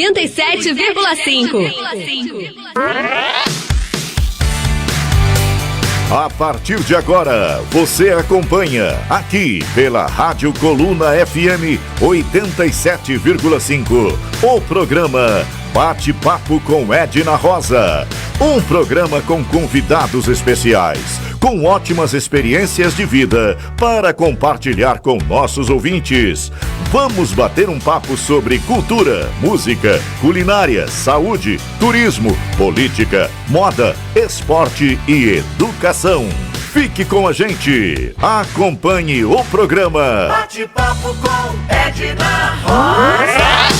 87,5. A partir de agora, você acompanha aqui pela Rádio Coluna FM 87,5 o programa Bate-Papo com Edna Rosa. Um programa com convidados especiais, com ótimas experiências de vida para compartilhar com nossos ouvintes. Vamos bater um papo sobre cultura, música, culinária, saúde, turismo, política, moda, esporte e educação. Fique com a gente. Acompanhe o programa Bate-Papo com Edna Rosa.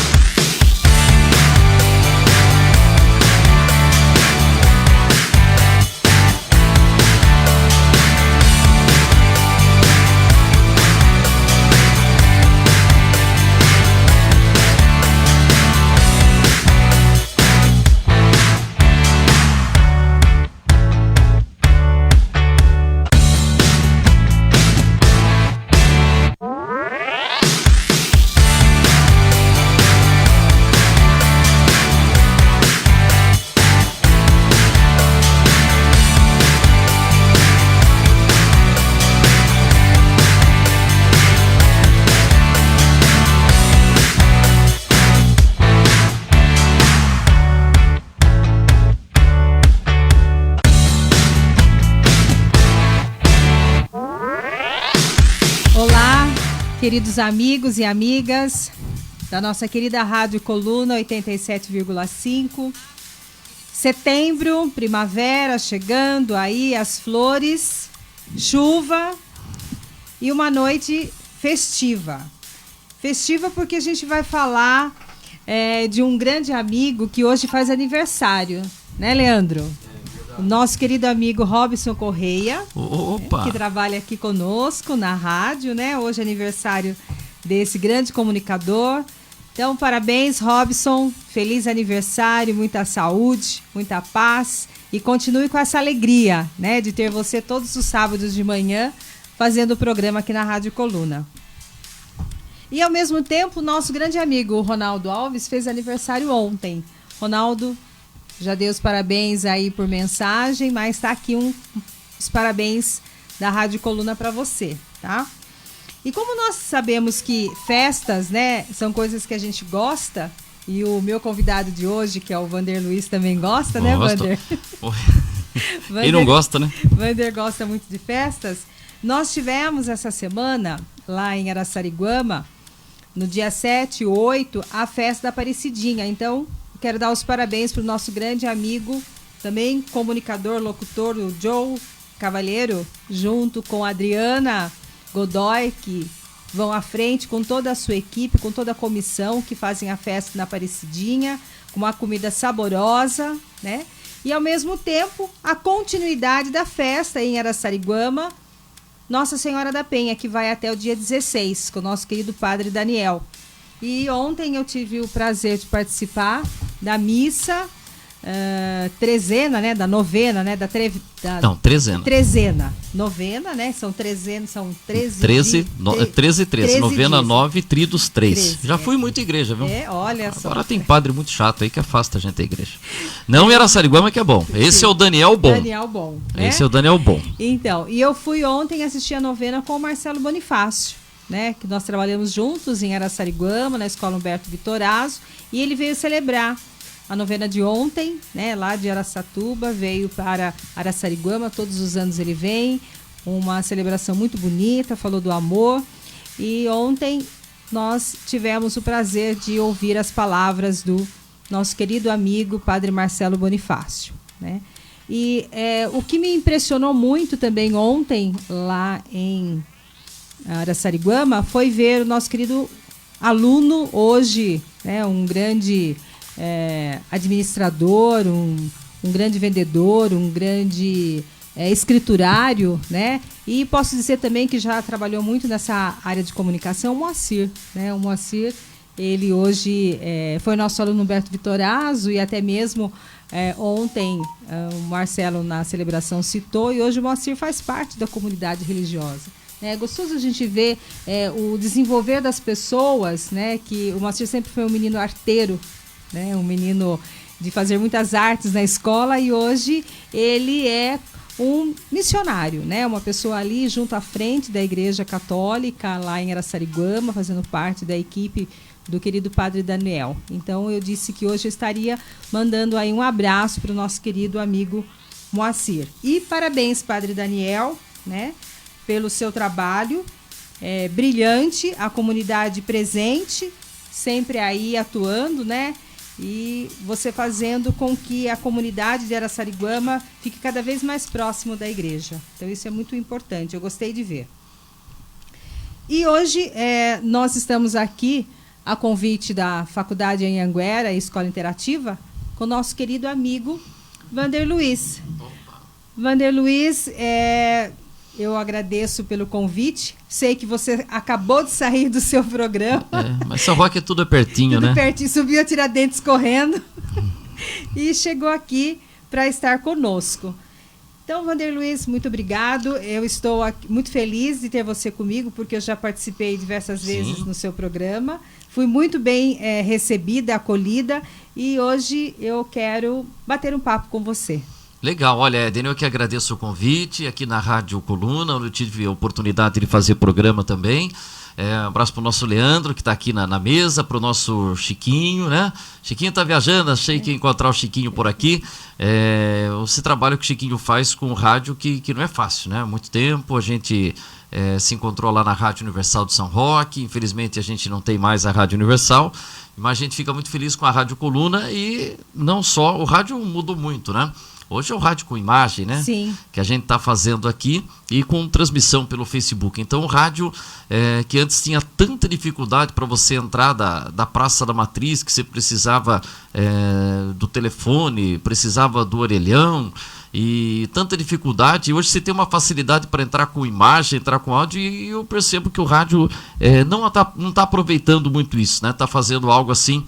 Queridos amigos e amigas da nossa querida Rádio Coluna 87,5. Setembro, primavera chegando aí, as flores, chuva e uma noite festiva. Festiva porque a gente vai falar de um grande amigo que hoje faz aniversário, né, Leandro? O nosso querido amigo Robson Correia, que trabalha aqui conosco na rádio, né? Hoje é aniversário desse grande comunicador. Então, parabéns, Robson. Feliz aniversário, muita saúde, muita paz. E continue com essa alegria, né? De ter você todos os sábados de manhã fazendo o programa aqui na Rádio Coluna. E, ao mesmo tempo, o nosso grande amigo, o Ronaldo Alves, fez aniversário ontem. Ronaldo, já dei os parabéns aí por mensagem, mas está aqui os parabéns da Rádio Coluna para você, tá? E como nós sabemos que festas, né, são coisas que a gente gosta, e o meu convidado de hoje, que é o Vander Luiz, também gosta, né, Vander? Quem não gosta, né? Vander gosta muito de festas. Nós tivemos essa semana, lá em Araçariguama, no dia 7 e 8, a festa da Aparecidinha. Então, quero dar os parabéns para o nosso grande amigo, também comunicador, locutor, o Joe Cavalheiro, junto com a Adriana Godoy, que vão à frente com toda a sua equipe, com toda a comissão que fazem a festa na Aparecidinha, com uma comida saborosa, né? E, ao mesmo tempo, a continuidade da festa em Araçariguama, Nossa Senhora da Penha, que vai até o dia 16, com o nosso querido Padre Daniel. E ontem eu tive o prazer de participar da missa trezena, né? Da novena, né? Trezena. Trezena. Novena, né? São 13. 13 e 13. Novena dias. 9, tridos 3. 13, já fui muito à igreja, viu? Olha só. Agora tem padre muito chato aí que afasta a gente da igreja. Não em Araçariguama que é bom. Esse é o Daniel Bom. Daniel Bom. Né? Esse é o Daniel Bom. Então, e eu fui ontem assistir a novena com o Marcelo Bonifácio, né? Que nós trabalhamos juntos em Araçariguama, na Escola Humberto Vitorazzo, e ele veio celebrar a novena de ontem, né? Lá de Araçatuba, veio para Araçariguama, todos os anos ele vem, uma celebração muito bonita, falou do amor, e ontem nós tivemos o prazer de ouvir as palavras do nosso querido amigo Padre Marcelo Bonifácio, né? E o que me impressionou muito também ontem, lá em Araçariguama, foi ver o nosso querido aluno hoje, né, um grande administrador, um grande vendedor, um grande escriturário, né? E posso dizer também que já trabalhou muito nessa área de comunicação, o Moacir, né? O Moacir, ele hoje foi nosso aluno Humberto Vitorazzo, e até mesmo ontem o Marcelo na celebração citou, e hoje o Moacir faz parte da comunidade religiosa. É gostoso a gente ver o desenvolver das pessoas, né? Que o Moacir sempre foi um menino arteiro, né? Um menino de fazer muitas artes na escola, e hoje ele é um missionário, né? Uma pessoa ali junto à frente da Igreja Católica, lá em Araçariguama, fazendo parte da equipe do querido Padre Daniel. Então eu disse que hoje eu estaria mandando aí um abraço para o nosso querido amigo Moacir. E parabéns, Padre Daniel, né? Pelo seu trabalho brilhante, a comunidade presente, sempre aí atuando, né? E você fazendo com que a comunidade de Araçariguama fique cada vez mais próximo da igreja. Então isso é muito importante, eu gostei de ver. E hoje nós estamos aqui a convite da Faculdade Anhanguera, Escola Interativa, com o nosso querido amigo Vander Luiz. Vander Luiz, eu agradeço pelo convite. Sei que você acabou de sair do seu programa. Mas São Roque tudo é pertinho, tudo né? Pertinho, subiu a Tiradentes correndo e chegou aqui para estar conosco. Então, Vander Luiz, muito obrigado. Eu estou aqui, muito feliz de ter você comigo, porque eu já participei diversas vezes no seu programa. Fui muito bem recebida, acolhida, e hoje eu quero bater um papo com você. Legal, olha, Edna, eu que agradeço o convite aqui na Rádio Coluna, onde eu tive a oportunidade de fazer programa também. Um abraço para o nosso Leandro, que está aqui na mesa, para o nosso Chiquinho, né? Chiquinho está viajando, achei que ia encontrar o Chiquinho por aqui. Esse trabalho que o Chiquinho faz com o rádio, que não é fácil, né? Há muito tempo a gente se encontrou lá na Rádio Universal de São Roque, infelizmente a gente não tem mais a Rádio Universal, mas a gente fica muito feliz com a Rádio Coluna, e não só, o rádio mudou muito, né? Hoje é o rádio com imagem, né? Sim. Que a gente está fazendo aqui, e com transmissão pelo Facebook. Então o rádio, que antes tinha tanta dificuldade para você entrar da Praça da Matriz, que você precisava do telefone, precisava do orelhão, e tanta dificuldade, hoje você tem uma facilidade para entrar com imagem, entrar com áudio, e eu percebo que o rádio não tá aproveitando muito isso, né? Está fazendo algo assim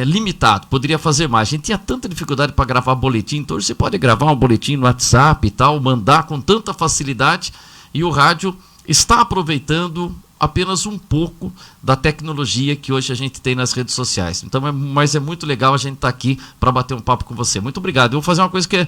limitado, poderia fazer mais. A gente tinha tanta dificuldade para gravar boletim, então hoje você pode gravar um boletim no WhatsApp e tal, mandar com tanta facilidade, e o rádio está aproveitando apenas um pouco da tecnologia que hoje a gente tem nas redes sociais. Então, mas é muito legal a gente estar aqui para bater um papo com você. Muito obrigado. Eu vou fazer uma coisa que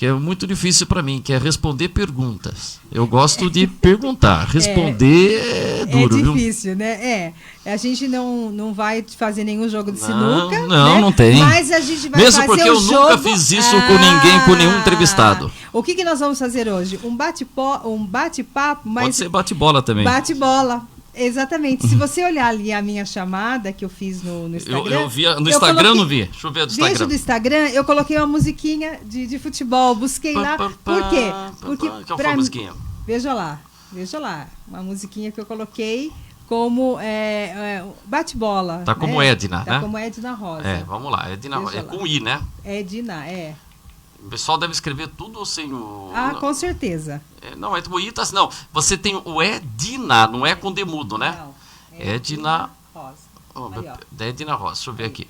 é muito difícil para mim, que é responder perguntas. Eu gosto de perguntar. Responder é duro, viu? É difícil, né? A gente não vai fazer nenhum jogo de sinuca. Não, né? não tem. Mas a gente vai Mesmo fazer porque eu nunca fiz isso com ninguém, com nenhum entrevistado. O que nós vamos fazer hoje? Um bate-papo, mas... Pode ser bate-bola também. Bate-bola. Exatamente. Se você olhar ali a minha chamada que eu fiz no Instagram... Eu vi no Instagram, não vi. Deixa eu ver do Instagram. Vejo do Instagram, eu coloquei uma musiquinha de futebol. Busquei lá. Por quê? Porque qual foi a musiquinha? Veja lá. Uma musiquinha que eu coloquei como bate-bola. Tá como Edna, né? Tá como Edna Rosa. Vamos lá. Edna, com I, né? Edna, O pessoal deve escrever tudo sem o... com certeza. Não, o I tá assim, não. Você tem o Edna, não é com demudo, né? Não. Edna Rosa. Edna Rosa, deixa eu ver aqui.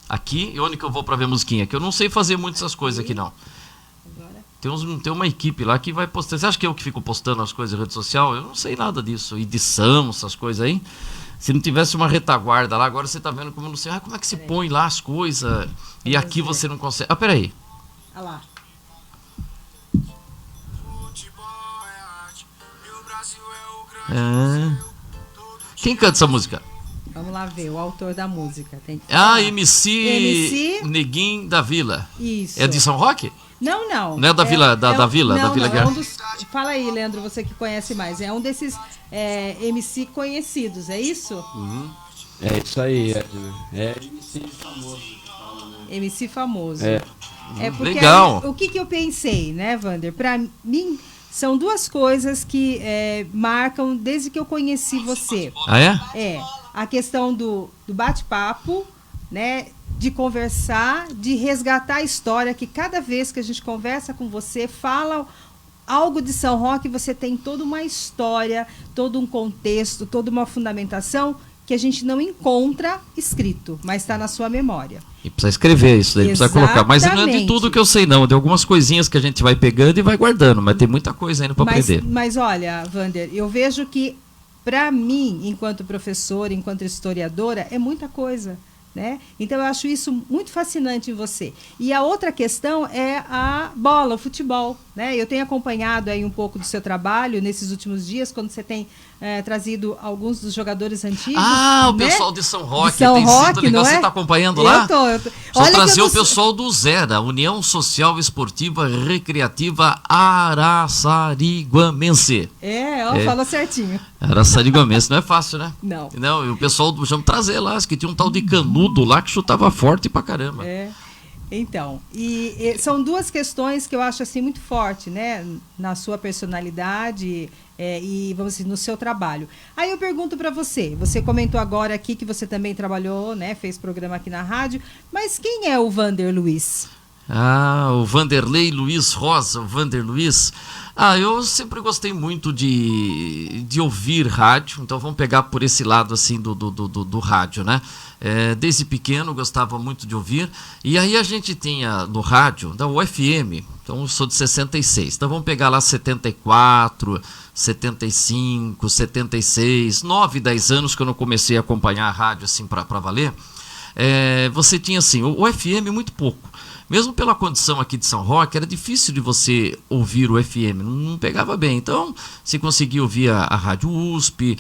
Aqui, e onde que eu vou para ver musiquinha? Que eu não sei fazer muito essas coisas aqui, não. Tem uma equipe lá que vai postar. Você acha que eu que fico postando as coisas em rede social? Eu não sei nada disso. Edição, essas coisas aí. Se não tivesse uma retaguarda lá, agora você tá vendo como eu não sei. Como é que se põe lá as coisas? E aqui você não consegue. Peraí. Olha lá. Quem canta essa música? Vamos lá ver, o autor da música. Tem que MC Neguinho da Vila. Isso. É de São Roque? Não. Não é da Vila, da Vila? Não, da Vila é um dos, fala aí, Leandro, você que conhece mais. É um desses MC conhecidos, é isso? É isso aí, é MC famoso. MC famoso. Porque legal. O que eu pensei, né, Vander? Para mim, são duas coisas que marcam desde que eu conheci você. A questão do bate-papo, né, de conversar, de resgatar a história, que cada vez que a gente conversa com você, fala algo de São Roque, você tem toda uma história, todo um contexto, toda uma fundamentação que a gente não encontra escrito, mas está na sua memória. E precisa escrever isso daí, precisa colocar. Mas não é de tudo que eu sei, não. De algumas coisinhas que a gente vai pegando e vai guardando, mas tem muita coisa ainda para aprender. Mas olha, Vander, eu vejo que, para mim, enquanto professora, enquanto historiadora, é muita coisa. né? Então eu acho isso muito fascinante em você. E a outra questão é a bola, o futebol, né? Eu tenho acompanhado aí um pouco do seu trabalho nesses últimos dias, quando você tem trazido alguns dos jogadores antigos. Ah, o né? pessoal de São Roque, de São tem Roque, sido legal. não é? Você está acompanhando lá? Eu tô. Só Olha trazer que eu o não sou- pessoal do Zé, da União Social Esportiva Recreativa Araçariguamense. Falou certinho. Araçariguamense não é fácil, né? Não. Não, e o pessoal do vamos trazer lá, acho que tinha um tal de Canudo lá que chutava forte pra caramba. Então, e são duas questões que eu acho assim muito forte, né, na sua personalidade e vamos dizer, no seu trabalho. Aí eu pergunto para você comentou agora aqui que você também trabalhou, né, fez programa aqui na rádio, mas quem é o Vander Luiz? O Vanderlei Luiz Rosa, o Vander Luiz. Eu sempre gostei muito de ouvir rádio, então vamos pegar por esse lado assim do rádio, né? Desde pequeno gostava muito de ouvir, e aí a gente tinha no rádio, da UFM, então eu sou de 66, então vamos pegar lá 74, 75, 76, 9, 10 anos que eu não comecei a acompanhar a rádio assim para valer. Você tinha assim, o FM muito pouco. Mesmo pela condição aqui de São Roque, era difícil de você ouvir o FM, não pegava bem. Então, você conseguia ouvir a Rádio USP,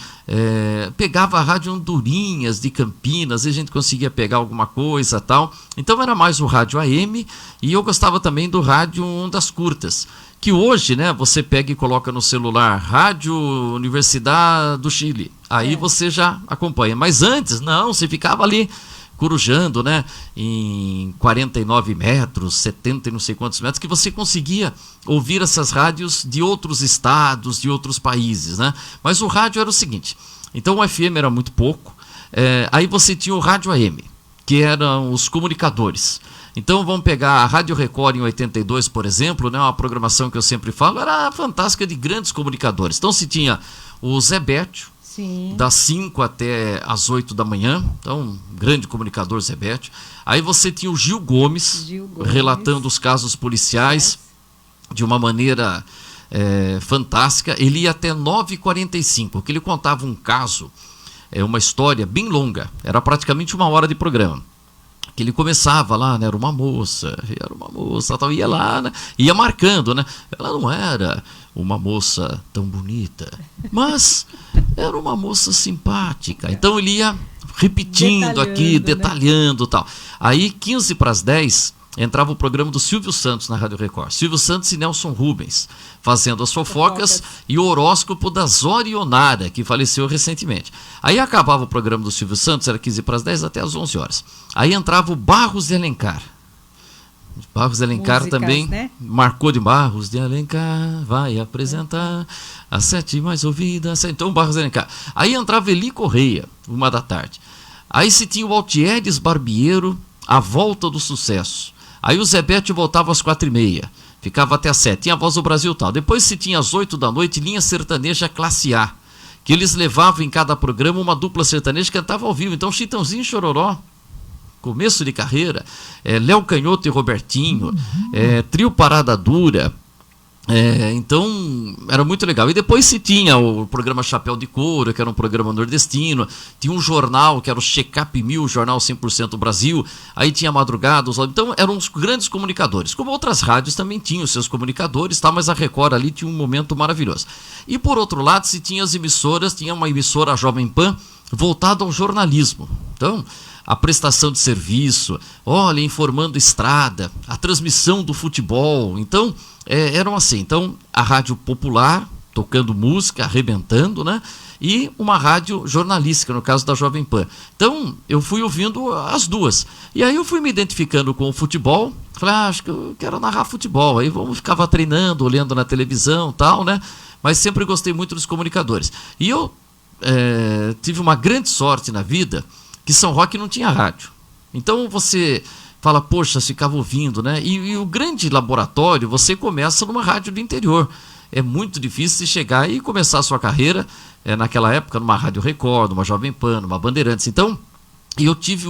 pegava a Rádio Andorinhas de Campinas, e a gente conseguia pegar alguma coisa e tal. Então, era mais o rádio AM, e eu gostava também do rádio Ondas Curtas, que hoje, né, você pega e coloca no celular Rádio Universidade do Chile. Aí você já acompanha. Mas antes, não, você ficava ali corujando, né, em 49 metros, 70 e não sei quantos metros, que você conseguia ouvir essas rádios de outros estados, de outros países, né? Mas o rádio era o seguinte, então o FM era muito pouco, aí você tinha o rádio AM, que eram os comunicadores. Então vamos pegar a Rádio Record em 82, por exemplo, né, uma programação que eu sempre falo, era fantástica, de grandes comunicadores. Então se tinha o Zé Bétio, Sim. das 5 até as 8 da manhã, então, grande comunicador Zé Bétio. Aí você tinha o Gil Gomes, relatando os casos policiais de uma maneira fantástica. Ele ia até 9h45, que ele contava um caso, uma história bem longa, era praticamente 1 hora de programa. Que ele começava lá, né, era uma moça, tal, ia lá, né, ia marcando, né, ela não era uma moça tão bonita, mas era uma moça simpática. Então ele ia repetindo detalhando, tal. Aí 15 para as 10 entrava o programa do Silvio Santos na Rádio Record. Silvio Santos e Nelson Rubens fazendo as fofocas e o horóscopo da Zori Onara, que faleceu recentemente. Aí acabava o programa do Silvio Santos, era 15 para as 10 até as 11 horas. Aí entrava o Barros de Alencar. Barros de Alencar músicas, também, né? Marcou de Barros de Alencar, vai apresentar as 7 mais ouvidas. Então, Barros de Alencar. Aí entrava Eli Correia, 1 da tarde. Aí se tinha o Altieres Barbiero, A Volta do Sucesso. Aí o Zé Bétio voltava às 4h30, ficava até às 7. Tinha a Voz do Brasil e tal. Depois se tinha às 8 da noite, Linha Sertaneja Classe A, que eles levavam em cada programa uma dupla sertaneja que cantava ao vivo. Então, Chitãozinho e Chororó, começo de carreira, Léo Canhoto e Robertinho, Trio Parada Dura. Então era muito legal. E depois se tinha o programa Chapéu de Couro, que era um programa nordestino. Tinha um jornal que era o Checap 1000, Jornal 100% Brasil. Aí tinha madrugadas. Então eram os grandes comunicadores. Como outras rádios também tinham seus comunicadores, tá? Mas a Record ali tinha um momento maravilhoso. E por outro lado, se tinha as emissoras, tinha uma emissora, a Jovem Pan, voltada ao jornalismo. Então, a prestação de serviço, olha, informando estrada, a transmissão do futebol. Então, eram assim. Então, a rádio popular, tocando música, arrebentando, né? E uma rádio jornalística, no caso da Jovem Pan. Então, eu fui ouvindo as duas. E aí eu fui me identificando com o futebol. Falei, acho que eu quero narrar futebol. Aí ficava treinando, olhando na televisão e tal, né? Mas sempre gostei muito dos comunicadores. E eu tive uma grande sorte na vida, que São Roque não tinha rádio. Então você fala, poxa, ficava ouvindo, né? E o grande laboratório, você começa numa rádio do interior. É muito difícil de chegar e começar a sua carreira, naquela época, numa Rádio Record, numa Jovem Pan, numa Bandeirantes. Então, eu tive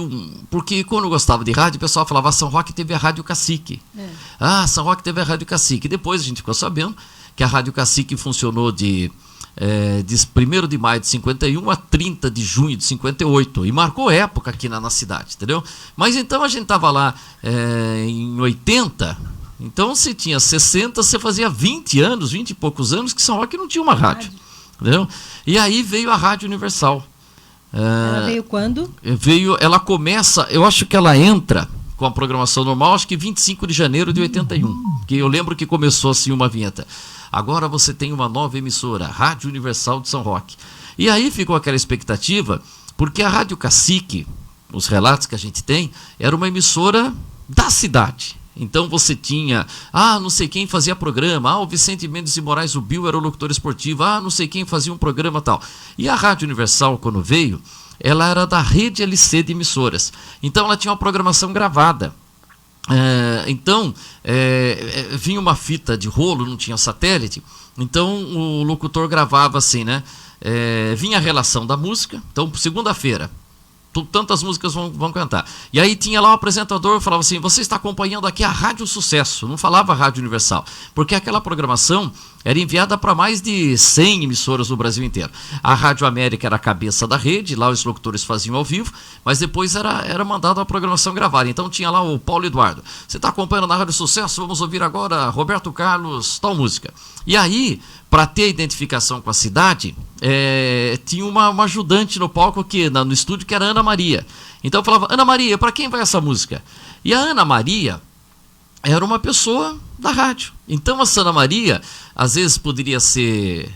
porque quando eu gostava de rádio, o pessoal falava, São Roque teve a Rádio Cacique. São Roque teve a Rádio Cacique. Depois a gente ficou sabendo que a Rádio Cacique funcionou de de 1º de maio de 51 a 30 de junho de 58, e marcou época aqui na cidade, entendeu? Mas então a gente estava lá em 80, então se tinha 60, você fazia 20 anos, 20 e poucos anos que São Roque não tinha uma rádio, entendeu? E aí veio a Rádio Universal. Ela veio quando? Ela começa, eu acho que ela entra com a programação normal, acho que 25 de janeiro de 81, que eu lembro que começou assim uma vinheta. Agora você tem uma nova emissora, Rádio Universal de São Roque. E aí ficou aquela expectativa, porque a Rádio Cacique, os relatos que a gente tem, era uma emissora da cidade. Então você tinha, não sei quem fazia programa, o Vicente Mendes de Moraes, o Bill era o locutor esportivo, não sei quem fazia um programa tal. E a Rádio Universal, quando veio, ela era da rede LC de emissoras. Então ela tinha uma programação gravada. Vinha uma fita de rolo, não tinha satélite, então o locutor gravava assim, né? Vinha a relação da música, então segunda-feira tantas músicas vão cantar, e aí tinha lá um apresentador que falava assim: você está acompanhando aqui a Rádio Sucesso, não falava Rádio Universal, porque aquela programação era enviada para mais de 100 emissoras no Brasil inteiro. A Rádio América era a cabeça da rede, lá os locutores faziam ao vivo, mas depois era mandada a programação gravada. Então tinha lá o Paulo Eduardo: você está acompanhando na Rádio Sucesso, vamos ouvir agora Roberto Carlos, tal música. E aí, para ter identificação com a cidade, tinha uma ajudante no palco, no estúdio, que era a Ana Maria. Então eu falava: Ana Maria, para quem vai essa música? E a Ana Maria era uma pessoa da rádio. Então a Ana Maria, às vezes poderia ser,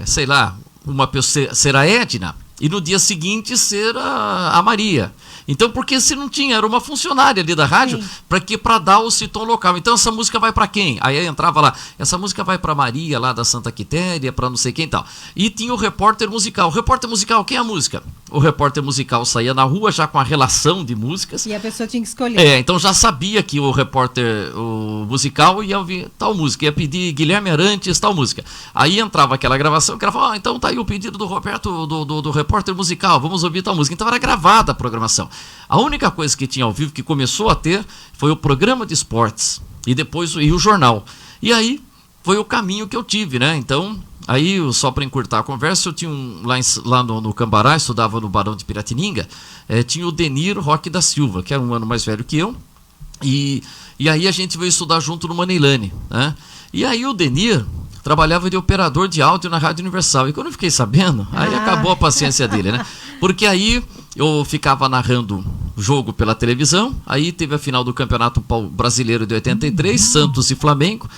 sei lá, uma pessoa, ser a Edna, e no dia seguinte ser a Maria. Então, porque se não tinha, era uma funcionária ali da rádio, para dar o tom local. Então, essa música vai para quem? Aí entrava lá, essa música vai para Maria, lá da Santa Quitéria, para não sei quem e tal. E tinha o repórter musical. O repórter musical, quem é a música? O repórter musical saía na rua já com a relação de músicas. E a pessoa tinha que escolher. Então já sabia que o repórter musical ia ouvir tal música, ia pedir Guilherme Arantes, tal música. Aí entrava aquela gravação, que ela falava: então tá aí o pedido do Roberto, do repórter musical, vamos ouvir tal música. Então era gravada a programação. A única coisa que tinha ao vivo, que começou a ter, foi o programa de esportes e depois o jornal. E aí foi o caminho que eu tive, né? Então, aí só para encurtar a conversa, eu tinha lá no Cambará, estudava no Barão de Piratininga, tinha o Denir Roque da Silva, que era um ano mais velho que eu, e aí a gente veio estudar junto no Maneilane, né? E aí o Denir trabalhava de operador de áudio na Rádio Universal. E quando eu fiquei sabendo, aí acabou a paciência dele, né? Porque aí eu ficava narrando jogo pela televisão, aí teve a final do Campeonato Brasileiro de 83, Santos e Flamengo.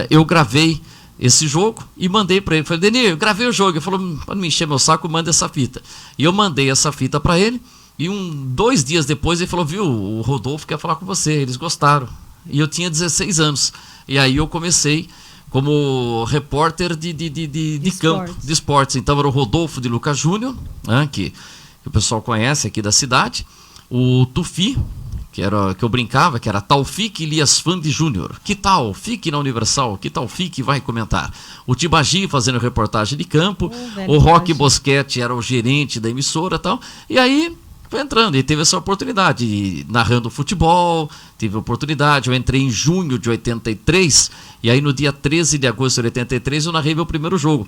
Eu gravei esse jogo e mandei para ele. Falei: Denir, eu gravei o jogo. Ele falou: para não me encher meu saco, manda essa fita. E eu mandei essa fita para ele, e 2 dias depois ele falou: viu, o Rodolfo quer falar com você, eles gostaram. E eu tinha 16 anos. E aí eu comecei como repórter de campo, de esportes. Então era o Rodolfo de Lucas Júnior, né, que o pessoal conhece aqui da cidade, o Tufi, que eu brincava, que era Taufik Elias Fandi Júnior. Que tal? Fique na Universal, que tal? Fique, vai comentar. O Tibagi fazendo reportagem de campo, o Roque Boschetti era o gerente da emissora e tal. E aí foi entrando, e teve essa oportunidade, narrando futebol, tive oportunidade. Eu entrei em junho de 83, e aí no dia 13 de agosto de 83 eu narrei meu primeiro jogo,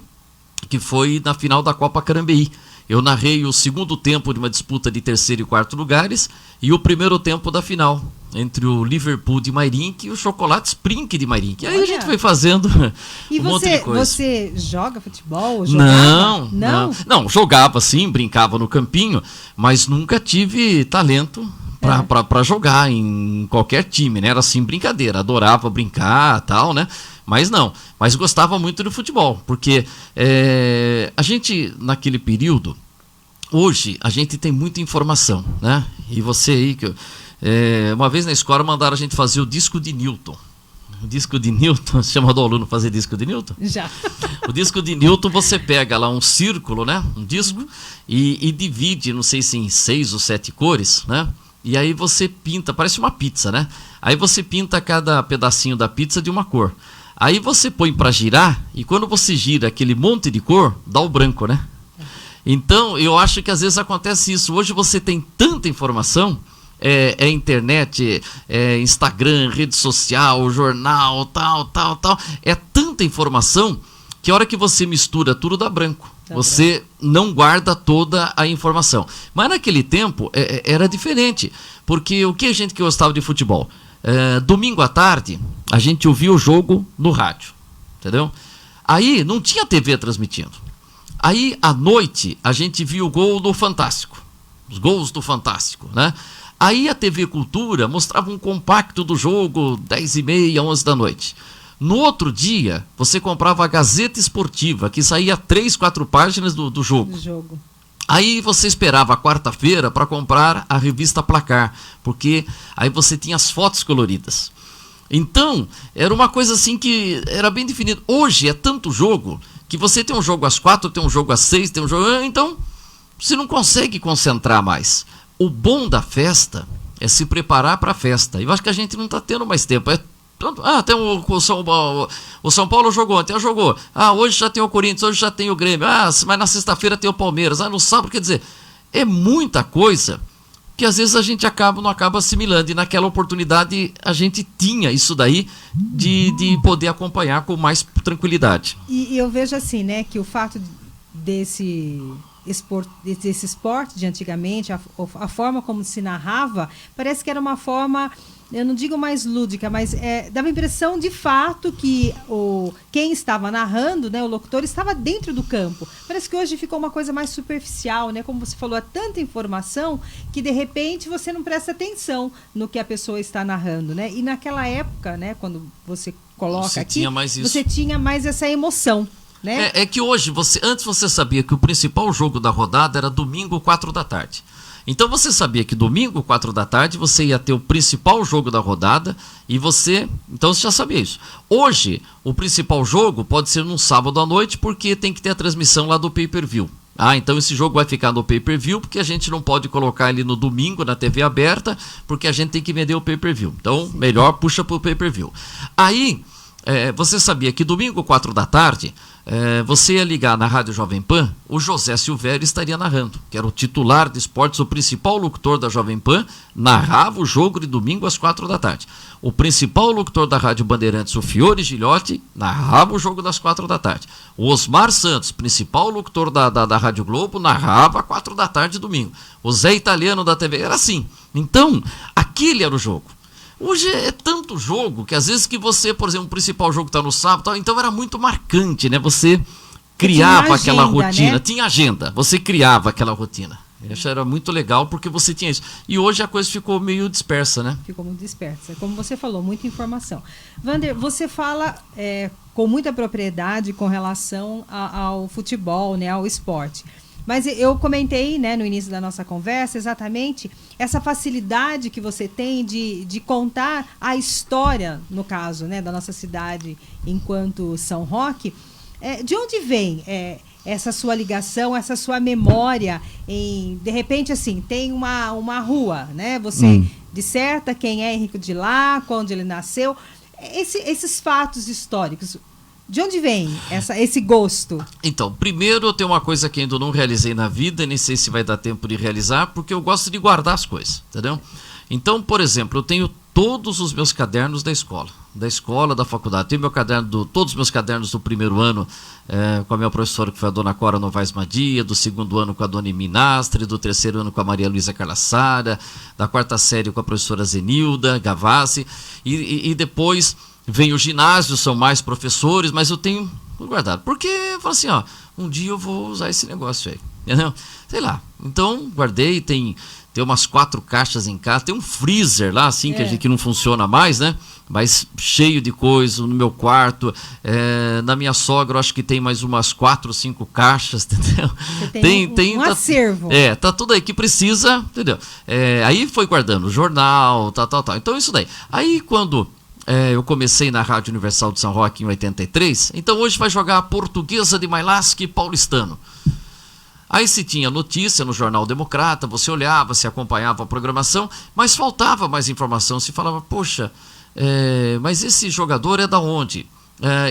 que foi na final da Copa Carambeí. Eu narrei o segundo tempo de uma disputa de 3º e 4º lugares e o primeiro tempo da final, entre o Liverpool de Mairink e o Chocolate Sprink de Mairink. E aí a gente foi fazendo monte de coisa. Você joga futebol? Jogava? Não, jogava sim, brincava no campinho, mas nunca tive talento para jogar em qualquer time, né? Era assim, brincadeira, adorava brincar, tal, né? Mas gostava muito do futebol, porque a gente, naquele período, hoje a gente tem muita informação, né? E você aí, uma vez na escola mandaram a gente fazer o disco de Newton. O disco de Newton, você chamou do aluno fazer disco de Newton? Já. O disco de Newton, você pega lá um círculo, né? Um disco, e divide, não sei se em 6 ou 7 cores, né? E aí você pinta, parece uma pizza, né? Aí você pinta cada pedacinho da pizza de uma cor. Aí você põe para girar, e quando você gira aquele monte de cor, dá o branco, né? Então, eu acho que às vezes acontece isso. Hoje você tem tanta informação, internet, Instagram, rede social, jornal, tal. É tanta informação que a hora que você mistura tudo dá branco. Dá Você não guarda toda a informação. Mas naquele tempo era diferente, porque o que a gente que gostava de futebol? Domingo à tarde, a gente ouvia o jogo no rádio, entendeu? Aí não tinha TV transmitindo. Aí à noite a gente via o gol do Fantástico, os gols do Fantástico, né? Aí a TV Cultura mostrava um compacto do jogo 10h30, 11 da noite. No outro dia, você comprava a Gazeta Esportiva, que saía 3, 4 páginas do jogo. Aí você esperava a quarta-feira para comprar a revista Placar, porque aí você tinha as fotos coloridas. Então, era uma coisa assim que era bem definido. Hoje é tanto jogo que você tem um jogo às 4, tem um jogo às 6, tem um jogo... Então, você não consegue concentrar mais. O bom da festa é se preparar para a festa. Eu acho que a gente não está tendo mais tempo. Tem o São Paulo jogou ontem, jogou. Hoje já tem o Corinthians, hoje já tem o Grêmio. Mas na sexta-feira tem o Palmeiras. No sábado, quer dizer, é muita coisa que às vezes a gente não acaba assimilando. E naquela oportunidade a gente tinha isso daí de poder acompanhar com mais tranquilidade. E eu vejo assim, né, que o fato desse esporte de antigamente, a forma como se narrava, parece que era uma forma, eu não digo mais lúdica, mas dava a impressão de fato que quem estava narrando, né, o locutor, estava dentro do campo. Parece que hoje ficou uma coisa mais superficial, né? Como você falou, é tanta informação que de repente você não presta atenção no que a pessoa está narrando, né? E naquela época, né, quando você coloca você aqui, tinha mais isso. Você tinha mais essa emoção. Né? É que hoje, antes você sabia que o principal jogo da rodada era domingo, 4 da tarde. Então você sabia que domingo, 4 da tarde, você ia ter o principal jogo da rodada então você já sabia isso. Hoje, o principal jogo pode ser num sábado à noite, porque tem que ter a transmissão lá do pay-per-view. Então esse jogo vai ficar no pay-per-view, porque a gente não pode colocar ele no domingo na TV aberta, porque a gente tem que vender o pay-per-view. Então, melhor puxa pro pay-per-view. Aí, você sabia que domingo, 4 da tarde, você ia ligar na Rádio Jovem Pan, o José Silvério estaria narrando, que era o titular de esportes, o principal locutor da Jovem Pan, narrava o jogo de domingo às 4 da tarde. O principal locutor da Rádio Bandeirantes, o Fiore Gilhote, narrava o jogo das 4 da tarde. O Osmar Santos, principal locutor da Rádio Globo, narrava às 4 da tarde domingo. O Zé Italiano da TV, era assim. Então, aquele era o jogo. Hoje é tanto jogo que às vezes que você, por exemplo, o principal jogo está no sábado, então era muito marcante, né? Você criava aquela rotina, né? Tinha agenda, você criava aquela rotina. Isso era muito legal porque você tinha isso. E hoje a coisa ficou meio dispersa, né? Ficou muito dispersa. Como você falou, muita informação. Wander, você fala com muita propriedade com relação ao futebol, né, ao esporte. Mas eu comentei, né, no início da nossa conversa exatamente essa facilidade que você tem de contar a história, no caso, né, da nossa cidade enquanto São Roque. De onde vem essa sua ligação, essa sua memória de repente, assim, tem uma rua, né? Você disserta quem é Henrico de Lá, quando ele nasceu. Esses fatos históricos, de onde vem esse gosto? Então, primeiro eu tenho uma coisa que ainda não realizei na vida, nem sei se vai dar tempo de realizar, porque eu gosto de guardar as coisas, entendeu? Então, por exemplo, eu tenho todos os meus cadernos da escola, da faculdade. Tenho todos os meus cadernos do primeiro ano com a minha professora, que foi a dona Cora Novaes Madia, do segundo ano com a dona Minastre, do terceiro ano com a Maria Luísa Carlaçara, da quarta série com a professora Zenilda Gavassi, e depois vem o ginásio, são mais professores, mas eu tenho guardado. Porque eu falo assim, um dia eu vou usar esse negócio aí, entendeu? Sei lá. Então, guardei, tem umas 4 caixas em casa, tem um freezer lá, assim, que não funciona mais, né? Mas cheio de coisa no meu quarto. Na minha sogra, eu acho que tem mais umas 4 ou 5 caixas, entendeu? Você tem um acervo. Tá tudo aí que precisa, entendeu? Aí foi guardando jornal, tal. Então, isso daí. Aí, quando eu comecei na Rádio Universal de São Roque em 83, então hoje vai jogar a Portuguesa de Mailasque e Paulistano. Aí se tinha notícia no Jornal Democrata, você olhava, se acompanhava a programação, mas faltava mais informação. Se falava, poxa, mas esse jogador é da onde?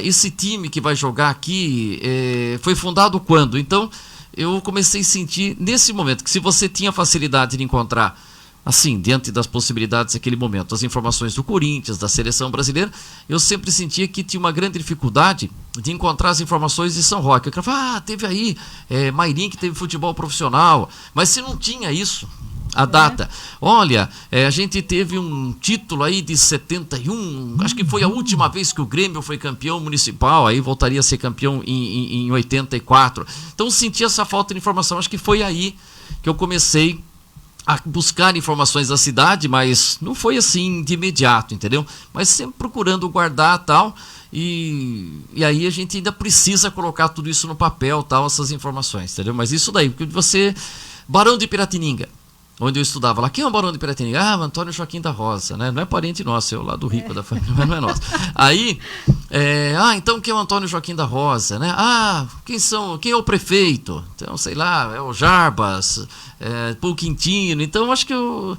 Esse time que vai jogar aqui foi fundado quando? Então eu comecei a sentir nesse momento que se você tinha facilidade de encontrar assim, diante das possibilidades daquele momento, as informações do Corinthians, da seleção brasileira, eu sempre sentia que tinha uma grande dificuldade de encontrar as informações de São Roque. Eu falava, teve aí Mairim que teve futebol profissional, mas se não tinha isso, a data. Olha, a gente teve um título aí de 71, acho que foi a última vez que o Grêmio foi campeão municipal, aí voltaria a ser campeão em 84. Então sentia essa falta de informação, acho que foi aí que eu comecei a buscar informações da cidade, mas não foi assim de imediato, entendeu? Mas sempre procurando guardar tal, e aí a gente ainda precisa colocar tudo isso no papel, tal, essas informações, entendeu? Mas isso daí, porque você, Barão de Piratininga, onde eu estudava lá, quem é o Barão de Piratininga? Antônio Joaquim da Rosa, né? Não é parente nosso, é o lado rico da família, mas não é nosso. Aí, então quem é o Antônio Joaquim da Rosa, né? Quem é o prefeito? Então, sei lá, é o Jarbas, Paul Quintino. Então, acho que eu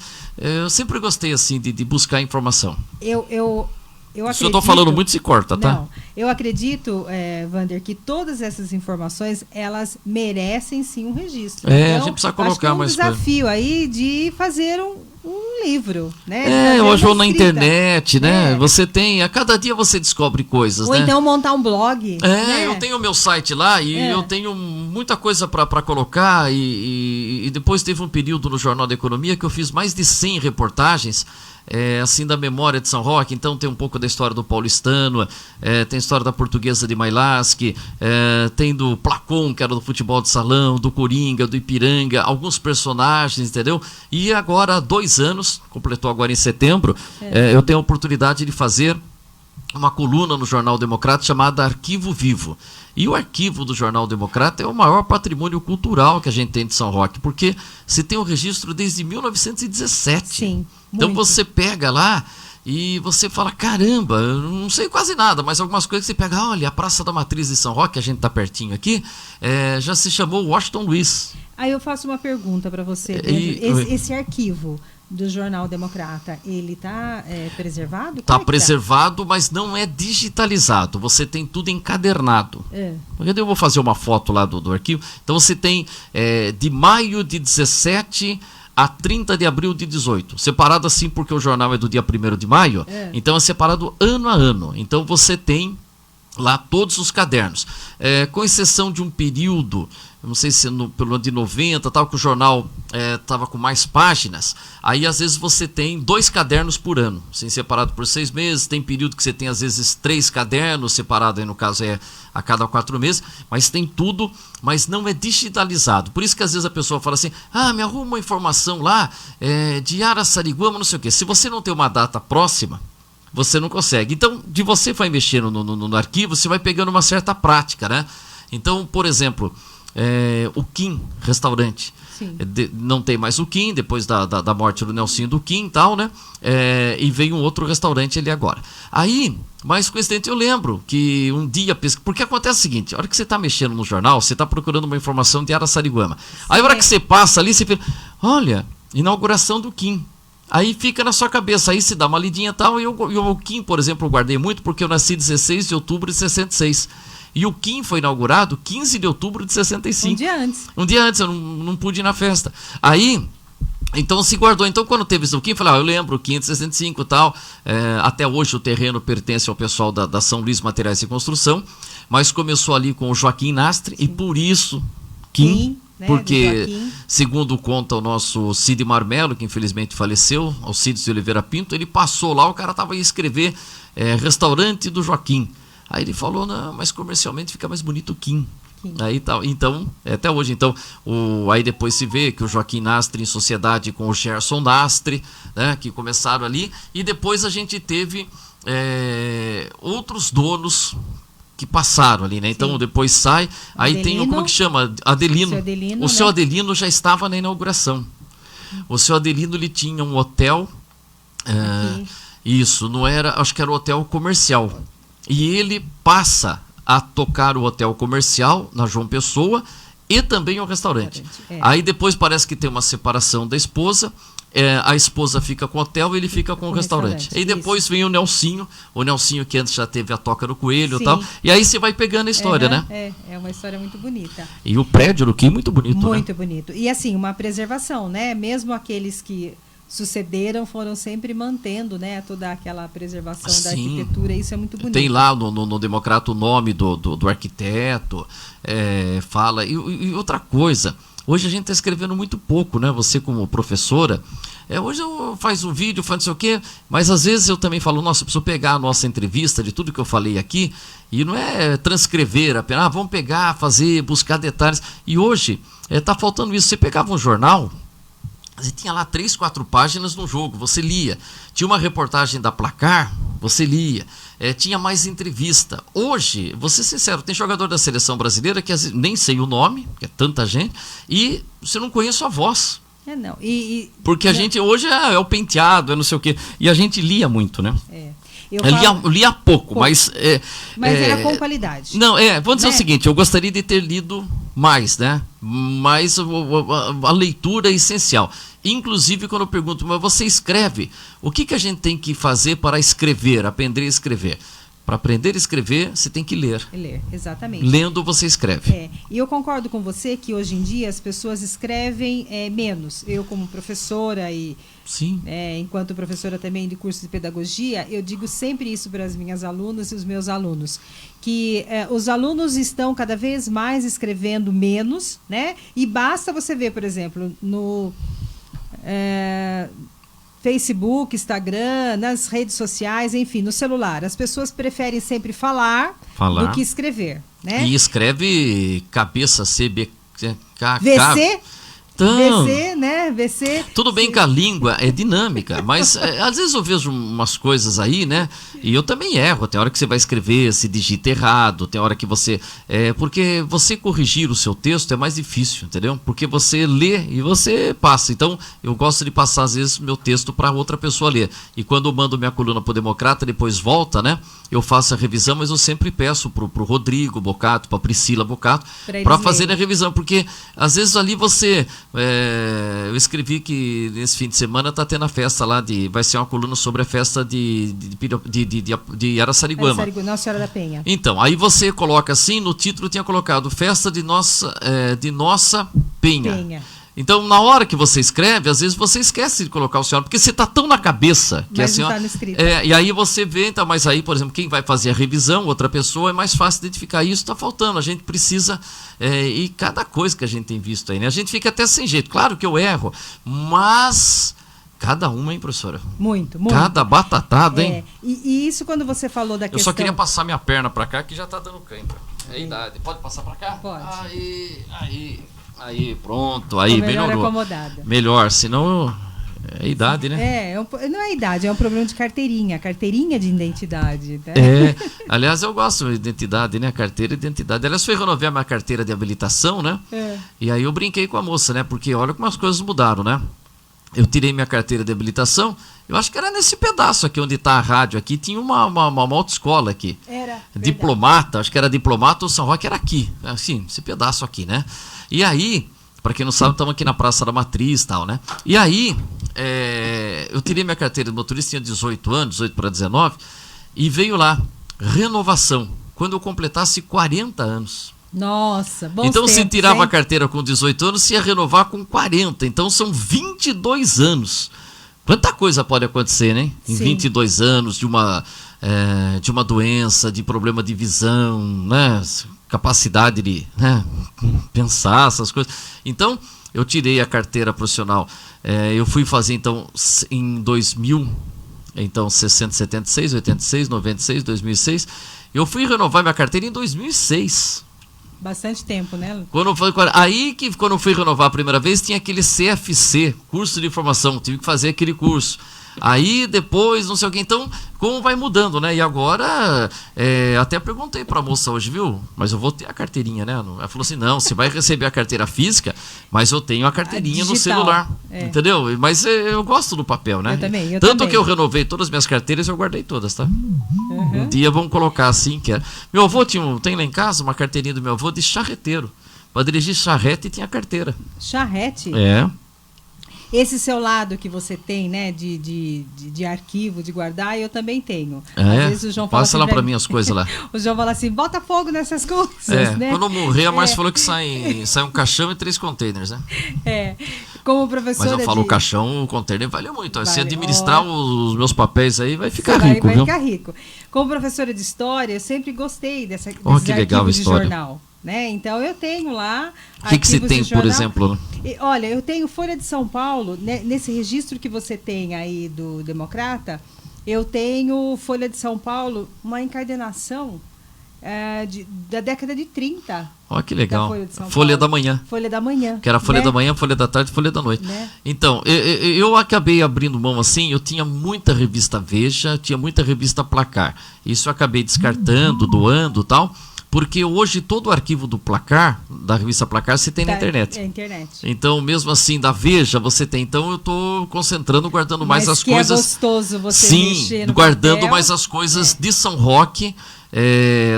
sempre gostei, assim, de buscar informação. Eu acredito, se eu estou falando muito, se corta, tá? Não, eu acredito, Wander, que todas essas informações, elas merecem sim um registro. Então, a gente precisa colocar mais coisa. Desafio aí de fazer um livro, né? Hoje ou na internet, né? Você tem, a cada dia você descobre coisas, ou né? então montar um blog. Né? Eu tenho o meu site lá e eu tenho muita coisa para colocar e depois teve um período no Jornal da Economia que eu fiz mais de 100 reportagens, assim, da memória de São Roque. Então tem um pouco da história do paulistano, tem a história da Portuguesa de Mailasque, tem do Placon, que era do futebol de salão, do Coringa, do Ipiranga, alguns personagens, entendeu? E agora há 2 anos, completou agora em setembro, eu tenho a oportunidade de fazer uma coluna no Jornal Democrata chamada Arquivo Vivo. E o arquivo do Jornal Democrata é o maior patrimônio cultural que a gente tem de São Roque, porque se tem um registro desde 1917. Sim, então muito. você pega lá e você fala, caramba, eu não sei quase nada, mas algumas coisas que você pega, olha, a Praça da Matriz de São Roque, que a gente está pertinho aqui, já se chamou Washington Luiz. Aí eu faço uma pergunta para você. Esse arquivo do Jornal Democrata, ele está preservado? Está preservado, mas não é digitalizado. Você tem tudo encadernado. Eu vou fazer uma foto lá do arquivo. Então você tem de maio de 17 a 30 de abril de 18. Separado assim porque o jornal é do dia 1º de maio. Então é separado ano a ano. Então você tem lá todos os cadernos. Com exceção de um período, eu não sei se pelo ano de 90, tal, que o jornal estava com mais páginas, aí às vezes você tem 2 cadernos por ano, assim, separado por 6 meses, tem período que você tem às vezes 3 cadernos separados, aí no caso a cada 4 meses, mas tem tudo, mas não é digitalizado. Por isso que às vezes a pessoa fala assim, me arruma uma informação lá, de Araçariguama, não sei o quê. Se você não tem uma data próxima, você não consegue. Então, de você vai mexendo no arquivo, você vai pegando uma certa prática, né? Então, por exemplo, o Kim Restaurante. Não tem mais o Kim, depois da morte do Nelsinho do Kim e tal, né? E veio um outro restaurante ali agora. Aí, mais coincidente, eu lembro que um dia... Porque acontece o seguinte, a hora que você está mexendo no jornal, você está procurando uma informação de Araçariguama. Aí a hora que você passa ali, você fala, olha, inauguração do Kim. Aí fica na sua cabeça, aí se dá uma lidinha e tal, e o Kim, por exemplo, eu guardei muito porque eu nasci 16 de outubro de 66. E o Kim foi inaugurado 15 de outubro de 65. Um dia antes, eu não pude ir na festa. Aí, então se guardou. Então quando teve isso do Kim, eu falei, eu lembro, 15 de 65 e tal. Até hoje o terreno pertence ao pessoal da São Luís Materiais e Construção, mas começou ali com o Joaquim Nastre, e por isso, Kim, né, porque, segundo conta o nosso Cid Marmelo, que infelizmente faleceu, Alcides de Oliveira Pinto, ele passou lá, o cara estava a escrever restaurante do Joaquim. Aí ele falou, não, mas comercialmente fica mais bonito o Kim. Aí tal, então, até hoje, então, aí depois se vê que o Joaquim Nastre em sociedade com o Gerson Nastre, né, que começaram ali, e depois a gente teve outros donos que passaram ali, né? Então depois sai, aí Adelino, tem como que chama? Adelino. O seu Adelino já estava na inauguração. O seu Adelino, ele tinha um hotel, isso, não era, acho que era o hotel comercial. E ele passa a tocar o hotel comercial na João Pessoa e também o restaurante. Aí depois parece que tem uma separação da esposa. A esposa fica com o hotel e ele fica com o restaurante. E depois vem o Nelsinho que antes já teve a Toca no Coelho e tal. E aí você vai pegando a história, né? É uma história muito bonita. E o prédio do Kim muito bonito, muito bonito. E assim, uma preservação, né? Mesmo aqueles que sucederam foram sempre mantendo, né, toda aquela preservação da Sim. arquitetura. Isso é muito bonito. Tem lá no Democrata o nome do arquiteto, fala. E outra coisa, hoje a gente está escrevendo muito pouco, né? Você como professora, hoje eu faço um vídeo, faz não sei o quê, mas às vezes eu também falo, nossa, eu preciso pegar a nossa entrevista de tudo que eu falei aqui, e não é transcrever apenas, vamos pegar, fazer, buscar detalhes. E hoje está faltando isso. Você pegava um jornal, você tinha lá 3, 4 páginas no jogo, você lia. Tinha uma reportagem da Placar, você lia. Tinha mais entrevista. Hoje, vou ser sincero, tem jogador da seleção brasileira que nem sei o nome, que é tanta gente, e você não conhece a voz. Não. Porque a gente hoje é o penteado, é não sei o quê. E a gente lia muito, né? Eu lia pouco, mas... mas era com qualidade. Não, vou dizer o seguinte, eu gostaria de ter lido mais, né? Mas a leitura é essencial. Inclusive, quando eu pergunto, mas você escreve, o que a gente tem que fazer para escrever, aprender a escrever? Para aprender a escrever, você tem que ler. Ler, exatamente. Lendo, você escreve. E eu concordo com você que hoje em dia as pessoas escrevem menos. Eu, como professora e Sim. Enquanto professora também de curso de pedagogia, eu digo sempre isso para as minhas alunas e os meus alunos, que os alunos estão cada vez mais escrevendo menos, né? E basta você ver, por exemplo, no Facebook, Instagram, nas redes sociais, enfim, no celular. As pessoas preferem sempre falar do que escrever, né? E escreve cabeça CBK. VC? Então, VC, né? VC. Tudo bem que a língua é dinâmica, mas às vezes eu vejo umas coisas aí, né? E eu também erro. Tem hora que você vai escrever, se digita errado, tem hora que você... porque você corrigir o seu texto é mais difícil, entendeu? Porque você lê e você passa. Então, eu gosto de passar, às vezes, meu texto para outra pessoa ler. E quando eu mando minha coluna para o Democrata, depois volta, né? Eu faço a revisão, mas eu sempre peço pro Rodrigo Bocato, pra Priscila Bocato, para fazer a revisão, porque às vezes ali você... eu escrevi que nesse fim de semana tá tendo a festa lá vai ser uma coluna sobre a festa de Araçariguama. Nossa Senhora da Penha. Então, aí você coloca assim, no título tinha colocado festa de nossa Penha. Então, na hora que você escreve, às vezes você esquece de colocar o senhor, porque você está tão na cabeça que mas a senhora. Não tá no escrito. E aí você vê, então, mas aí, por exemplo, quem vai fazer a revisão, outra pessoa, é mais fácil identificar isso, está faltando. A gente precisa. E cada coisa que a gente tem visto aí, né? A gente fica até sem jeito. Claro que eu erro, mas. Cada uma, hein, professora? Muito, muito. Cada batatada, hein? E isso quando você falou da questão... Eu só queria passar minha perna pra cá, que já tá dando cãibra. É a idade. Pode passar pra cá? Pode. Aí, pronto. Aí, melhorou. Acomodada. Melhor, senão é a idade, né? Não é a idade, é um problema de carteirinha de identidade. Né? Aliás, eu gosto de identidade, né? Carteira de identidade. Aliás, fui renovar minha carteira de habilitação, né? E aí eu brinquei com a moça, né? Porque olha como as coisas mudaram, né? Eu tirei minha carteira de habilitação, eu acho que era nesse pedaço aqui, onde está a rádio aqui, tinha uma autoescola aqui. Era. Diplomata, acho que era Diplomata ou São Roque, era aqui, assim, esse pedaço aqui, né? E aí, para quem não sabe, estamos aqui na Praça da Matriz e tal, né? E aí, eu tirei minha carteira de motorista, tinha 18 anos, 18 para 19, e veio lá, renovação, quando eu completasse 40 anos. Nossa, bom. Então, se tirava a carteira com 18 anos, se ia renovar com 40. Então, são 22 anos. Quanta coisa pode acontecer, né? Em 22 anos, de uma doença, de problema de visão, né? Capacidade de pensar, essas coisas. Então, eu tirei a carteira profissional. Eu fui fazer, então, em 2000, então, 60, 76, 86, 96, 2006. Eu fui renovar minha carteira em 2006. Bastante tempo, né? Quando eu fui renovar a primeira vez, tinha aquele CFC, curso de formação, tive que fazer aquele curso. Aí depois, não sei o que, então, como vai mudando, né? E agora, até perguntei pra moça hoje, viu? Mas eu vou ter a carteirinha, né? Ela falou assim, não, você vai receber a carteira física, mas eu tenho a carteirinha no celular, entendeu? Mas eu gosto do papel, né? Eu também. Tanto que eu renovei todas as minhas carteiras, eu guardei todas, tá? Um dia vamos colocar assim, que era. Meu avô tem lá em casa uma carteirinha do meu avô de charreteiro. Para dirigir charrete tinha carteira. Charrete? Esse seu lado que você tem, né, de arquivo, de guardar, eu também tenho. É? Às vezes o João fala Passa assim lá pra mim as coisas lá. O João fala assim, bota fogo nessas coisas, né? Quando eu morrer, a Márcia falou que sai um caixão e 3 containers, né? Como professora Mas eu falo, o caixão, o container vale muito. Se administrar os meus papéis aí, vai ficar Você rico, vai viu? ficar rico. Como professora de história, eu sempre gostei desses que legal arquivos a história. de jornal. Né? Então eu tenho lá. O que você tem, por exemplo? Né? Olha, eu tenho Folha de São Paulo, né, nesse registro que você tem aí do Democrata, eu tenho Folha de São Paulo, uma encadernação da década de 30. Olha que legal. Folha da Manhã. Folha da Manhã. Que era Folha né? da Manhã, Folha da Tarde e Folha da Noite. Né? Então, eu acabei abrindo mão assim, eu tinha muita revista Veja, tinha muita revista Placar. Isso eu acabei descartando, doando e tal. Porque hoje todo o arquivo do Placar, da revista Placar, você tem na internet. Internet. Então, mesmo assim, da Veja, você tem. Então, eu estou concentrando, guardando mais as coisas. É gostoso você mexer no guardando papel. mais as coisas de São Roque,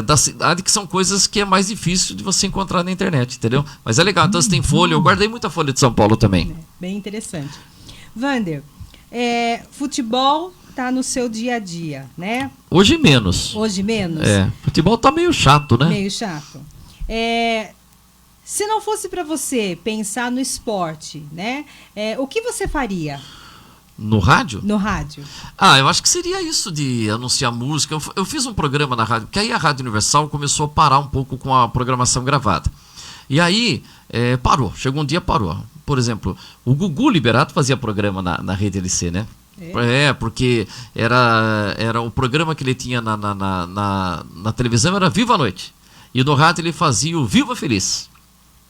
da cidade, que são coisas que é mais difícil de você encontrar na internet, entendeu? Mas é legal. Então, você tem folha. Eu guardei muita folha de São Paulo também. Bem interessante. Wander, futebol tá no seu dia a dia, né? Hoje menos. Hoje menos? Futebol tá meio chato, né? Meio chato. Se não fosse para você pensar no esporte, né? O que você faria? No rádio? No rádio. Eu acho que seria isso de anunciar música. Eu fiz um programa na rádio, porque aí a Rádio Universal começou a parar um pouco com a programação gravada. E aí, parou. Chegou um dia, parou. Por exemplo, o Gugu Liberato fazia programa na Rede LC, né? Porque era o programa que ele tinha na televisão era Viva a Noite. E no rádio ele fazia o Viva Feliz.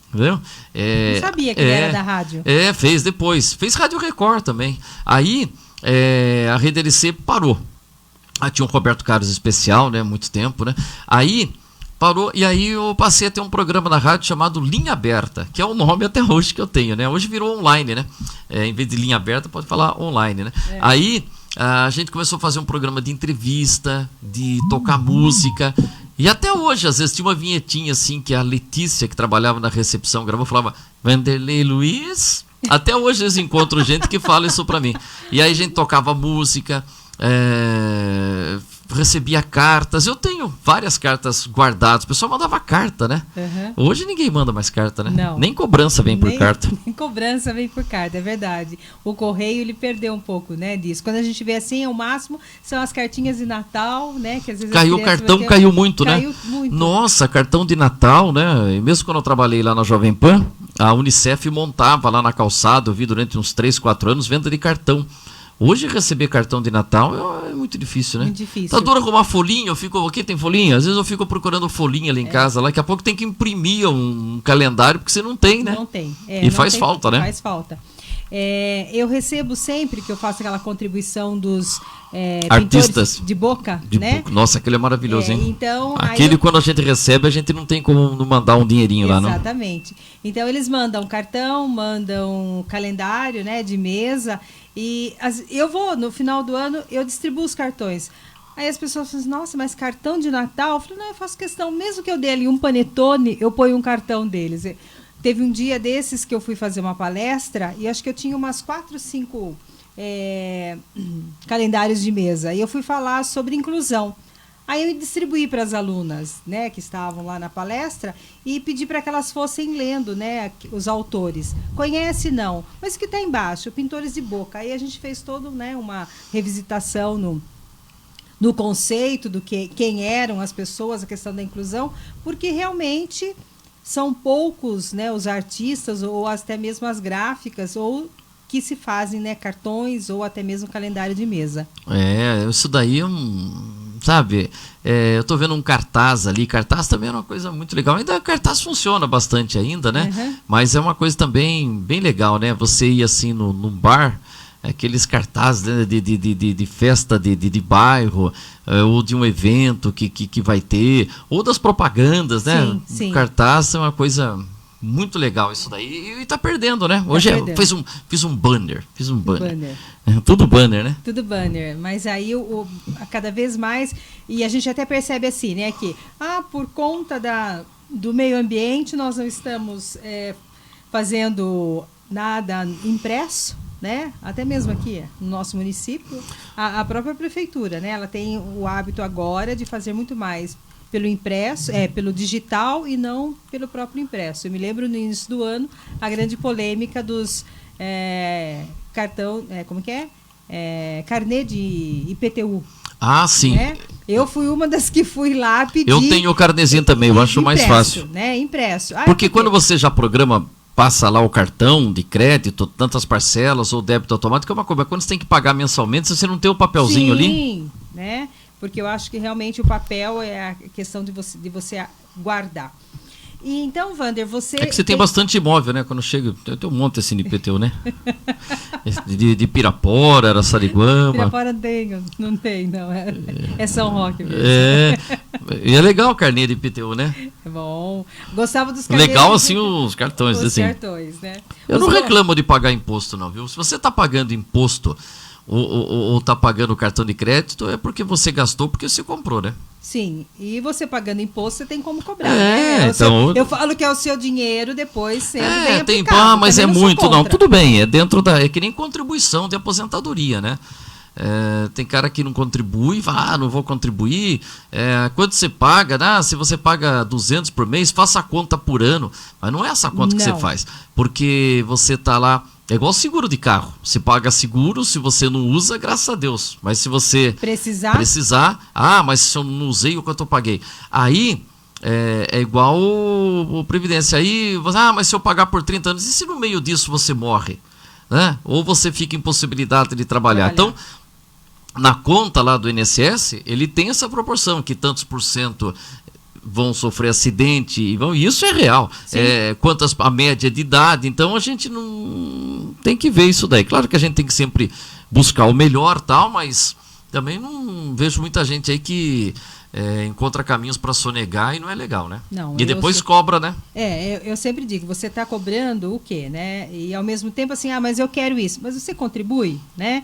Entendeu? Não sabia que ele era da rádio. Fez depois. Fez Rádio Record também. Aí a Rede LC parou. Tinha um Roberto Carlos especial, né? Muito tempo, né? Aí parou, e aí eu passei a ter um programa na rádio chamado Linha Aberta, que é o nome até hoje que eu tenho, né? Hoje virou online, né? Em vez de linha aberta, pode falar online, né? Aí a gente começou a fazer um programa de entrevista, de tocar música, e até hoje, às vezes, tinha uma vinhetinha assim, que a Letícia, que trabalhava na recepção, gravou, falava, Vanderlei Luiz. Até hoje eles encontram gente que fala isso pra mim. E aí a gente tocava música, recebia cartas. Eu tenho várias cartas guardadas. O pessoal mandava carta, né? Hoje ninguém manda mais carta, né? Não. Nem cobrança vem por carta. Nem cobrança vem por carta, é verdade. O correio, ele perdeu um pouco, né, disso. Quando a gente vê assim, o máximo são as cartinhas de Natal, né? Que às vezes caiu o cartão, caiu muito, né? Caiu muito. Nossa, cartão de Natal, né? E mesmo quando eu trabalhei lá na Jovem Pan, a Unicef montava lá na calçada, eu vi durante uns 3, 4 anos, venda de cartão. Hoje receber cartão de Natal é muito difícil, né? Muito difícil. Tá duro arrumar folhinha, aqui tem folhinha? Às vezes eu fico procurando folhinha ali em casa, lá, daqui a pouco tem que imprimir um calendário, porque você não tem, né? Não tem. E faz falta, né? Faz falta. Eu recebo sempre que eu faço aquela contribuição dos artistas de boca, né? Nossa, aquele é maravilhoso, hein? Então, aquele quando a gente recebe, a gente não tem como não mandar um dinheirinho lá, não? Exatamente. Então eles mandam cartão, mandam calendário, né, de mesa, e eu vou, no final do ano, eu distribuo os cartões. Aí as pessoas falam assim, nossa, mas cartão de Natal? Eu falo, não, eu faço questão, mesmo que eu dê ali um panetone, eu ponho um cartão deles. Teve um dia desses que eu fui fazer uma palestra, e acho que eu tinha umas 4, 5 calendários de mesa, e eu fui falar sobre inclusão. Aí eu distribuí para as alunas, né, que estavam lá na palestra, e pedi para que elas fossem lendo, né, os autores. Conhece, não, mas o que está embaixo? Pintores de boca. Aí a gente fez toda, né, uma revisitação no conceito do quem eram as pessoas, a questão da inclusão, porque realmente são poucos, né, os artistas ou até mesmo as gráficas ou que se fazem, né, cartões ou até mesmo calendário de mesa. Isso daí sabe, eu tô vendo um cartaz ali, cartaz também é uma coisa muito legal, ainda cartaz funciona bastante ainda, né? Mas é uma coisa também bem legal, né? Você ir assim num bar, aqueles cartazes, né, de festa de bairro, ou de um evento que vai ter, ou das propagandas, né? Sim. Cartaz é uma coisa muito legal isso daí, e tá perdendo, né? Hoje fiz um banner. Tudo banner, né? Tudo banner, mas aí cada vez mais, e a gente até percebe assim, né, que por conta do meio ambiente nós não estamos fazendo nada impresso, né? Até mesmo aqui no nosso município, a própria prefeitura, né? Ela tem o hábito agora de fazer muito mais pelo impresso, pelo digital e não pelo próprio impresso. Eu me lembro no início do ano a grande polêmica dos cartão, como que é? Carnê de IPTU. Ah, sim. Né? Eu fui uma das que fui lá pedir. Eu tenho o carnezinho também, eu acho mais fácil. Né? Impresso. Porque quando você já programa, passa lá o cartão de crédito, tantas parcelas ou débito automático, é uma coisa. Mas quando você tem que pagar mensalmente, você não tem o papelzinho ali? Sim, né? Porque eu acho que realmente o papel é a questão de você guardar. E então, Wander, você... É que você tem bastante imóvel, né? Quando chega, eu tenho um monte assim de IPTU, né? de Pirapora, Araçariguama. Pirapora não tem, não. É São Roque mesmo. E é legal o carnê de IPTU, né? É bom. Gostava dos carnês. Legal assim os cartões. Os assim. cartões, né? Eu não reclamo de pagar imposto, não, viu? Se você está pagando imposto ou está pagando cartão de crédito, é porque você gastou, porque você comprou, né? Sim, e você pagando imposto, você tem como cobrar, né? Então... eu falo que é o seu dinheiro depois sendo bem aplicado. Mas é muito, não, tudo bem, é dentro é que nem contribuição de aposentadoria, né? Tem cara que não contribui, fala, não vou contribuir. Quanto você paga? Se você paga 200 por mês, faça a conta por ano. Mas não é essa conta que você faz, porque você está lá. É igual seguro de carro. Você paga seguro, se você não usa, graças a Deus. Mas se você precisar, mas se eu não usei, o quanto eu paguei. Aí é igual o Previdência. Aí, mas se eu pagar por 30 anos, e se no meio disso você morre? Né? Ou você fica impossibilitado de trabalhar. Então, na conta lá do INSS, ele tem essa proporção, que tantos por cento vão sofrer acidente, e isso é real. Quantas a média de idade, então a gente não tem que ver isso daí. Claro que a gente tem que sempre buscar o melhor, tal, mas também não vejo muita gente aí que encontra caminhos para sonegar e não é legal, né? Não, e depois cobra, né? Eu sempre digo, você está cobrando o quê, né? E ao mesmo tempo assim, mas eu quero isso, mas você contribui, né?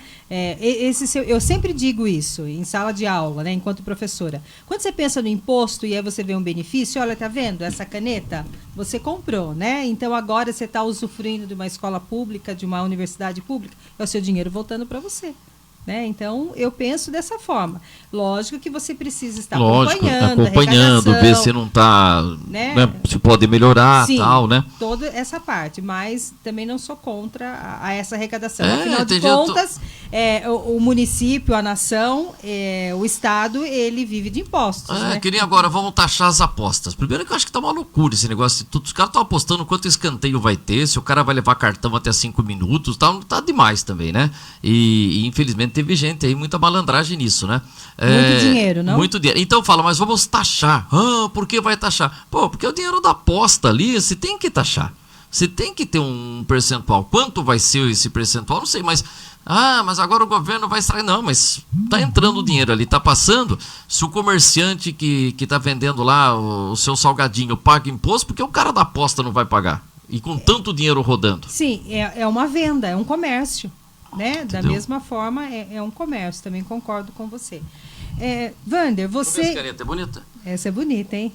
Eu sempre digo isso em sala de aula, né? Enquanto professora. Quando você pensa no imposto e aí você vê um benefício, olha, tá vendo essa caneta? Você comprou, né? Então agora você está usufruindo de uma escola pública, de uma universidade pública, é o seu dinheiro voltando para você. Né? Então, eu penso dessa forma. Lógico que você precisa estar acompanhando, ver se não está, né? Se pode melhorar, sim, tal, né? Toda essa parte, mas também não sou contra a essa arrecadação. Afinal de contas, o município, a nação, o Estado, ele vive de impostos. Né? Que nem agora, vamos taxar as apostas. Primeiro que eu acho que tá uma loucura esse negócio. Os caras estão apostando quanto escanteio vai ter, se o cara vai levar cartão até 5 minutos, tá demais também, né? E infelizmente teve gente aí, muita malandragem nisso, né? Muito dinheiro, não? Muito dinheiro. Então fala, mas vamos taxar. Por que vai taxar? Porque é o dinheiro da aposta ali, você tem que taxar. Você tem que ter um percentual. Quanto vai ser esse percentual? Não sei, mas... mas agora o governo vai extrair. Não, mas tá entrando o dinheiro ali, tá passando. Se o comerciante que tá vendendo lá o seu salgadinho paga imposto, porque o cara da aposta não vai pagar. E com tanto dinheiro rodando. Sim, é uma venda, é um comércio. Né? Da Entendeu? mesma forma, é um comércio, também concordo com você. Wander, você... Essa caneta é bonita? Essa é bonita, hein?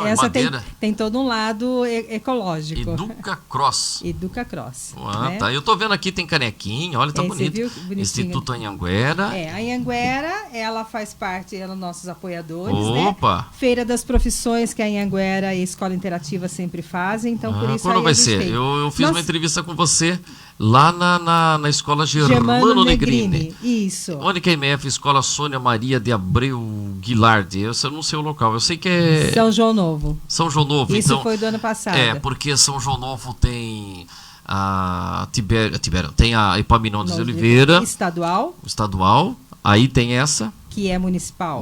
Essa tem todo um lado ecológico. Educa Cross. Educa Cross. Né? Tá. Eu tô vendo aqui, tem canequinha, olha, tá bonito. Instituto Anhanguera. A Anhanguera, ela faz parte, ela é nossos apoiadores, Opa! Né? Feira das Profissões, que a Anhanguera e a Escola Interativa sempre fazem, então por isso quando aí vai ser? Eu fiz uma entrevista com você lá na Escola Germano Negrini. Isso. Onde que é a MF? Escola Sônia Maria de Abreu Guilardi. Eu não sei o local, eu sei que é... São João Novo. São João Novo, Isso então... foi do ano passado. Porque São João Novo tem a tem a Epaminondas de Oliveira. Estadual. Aí tem essa. Que é municipal.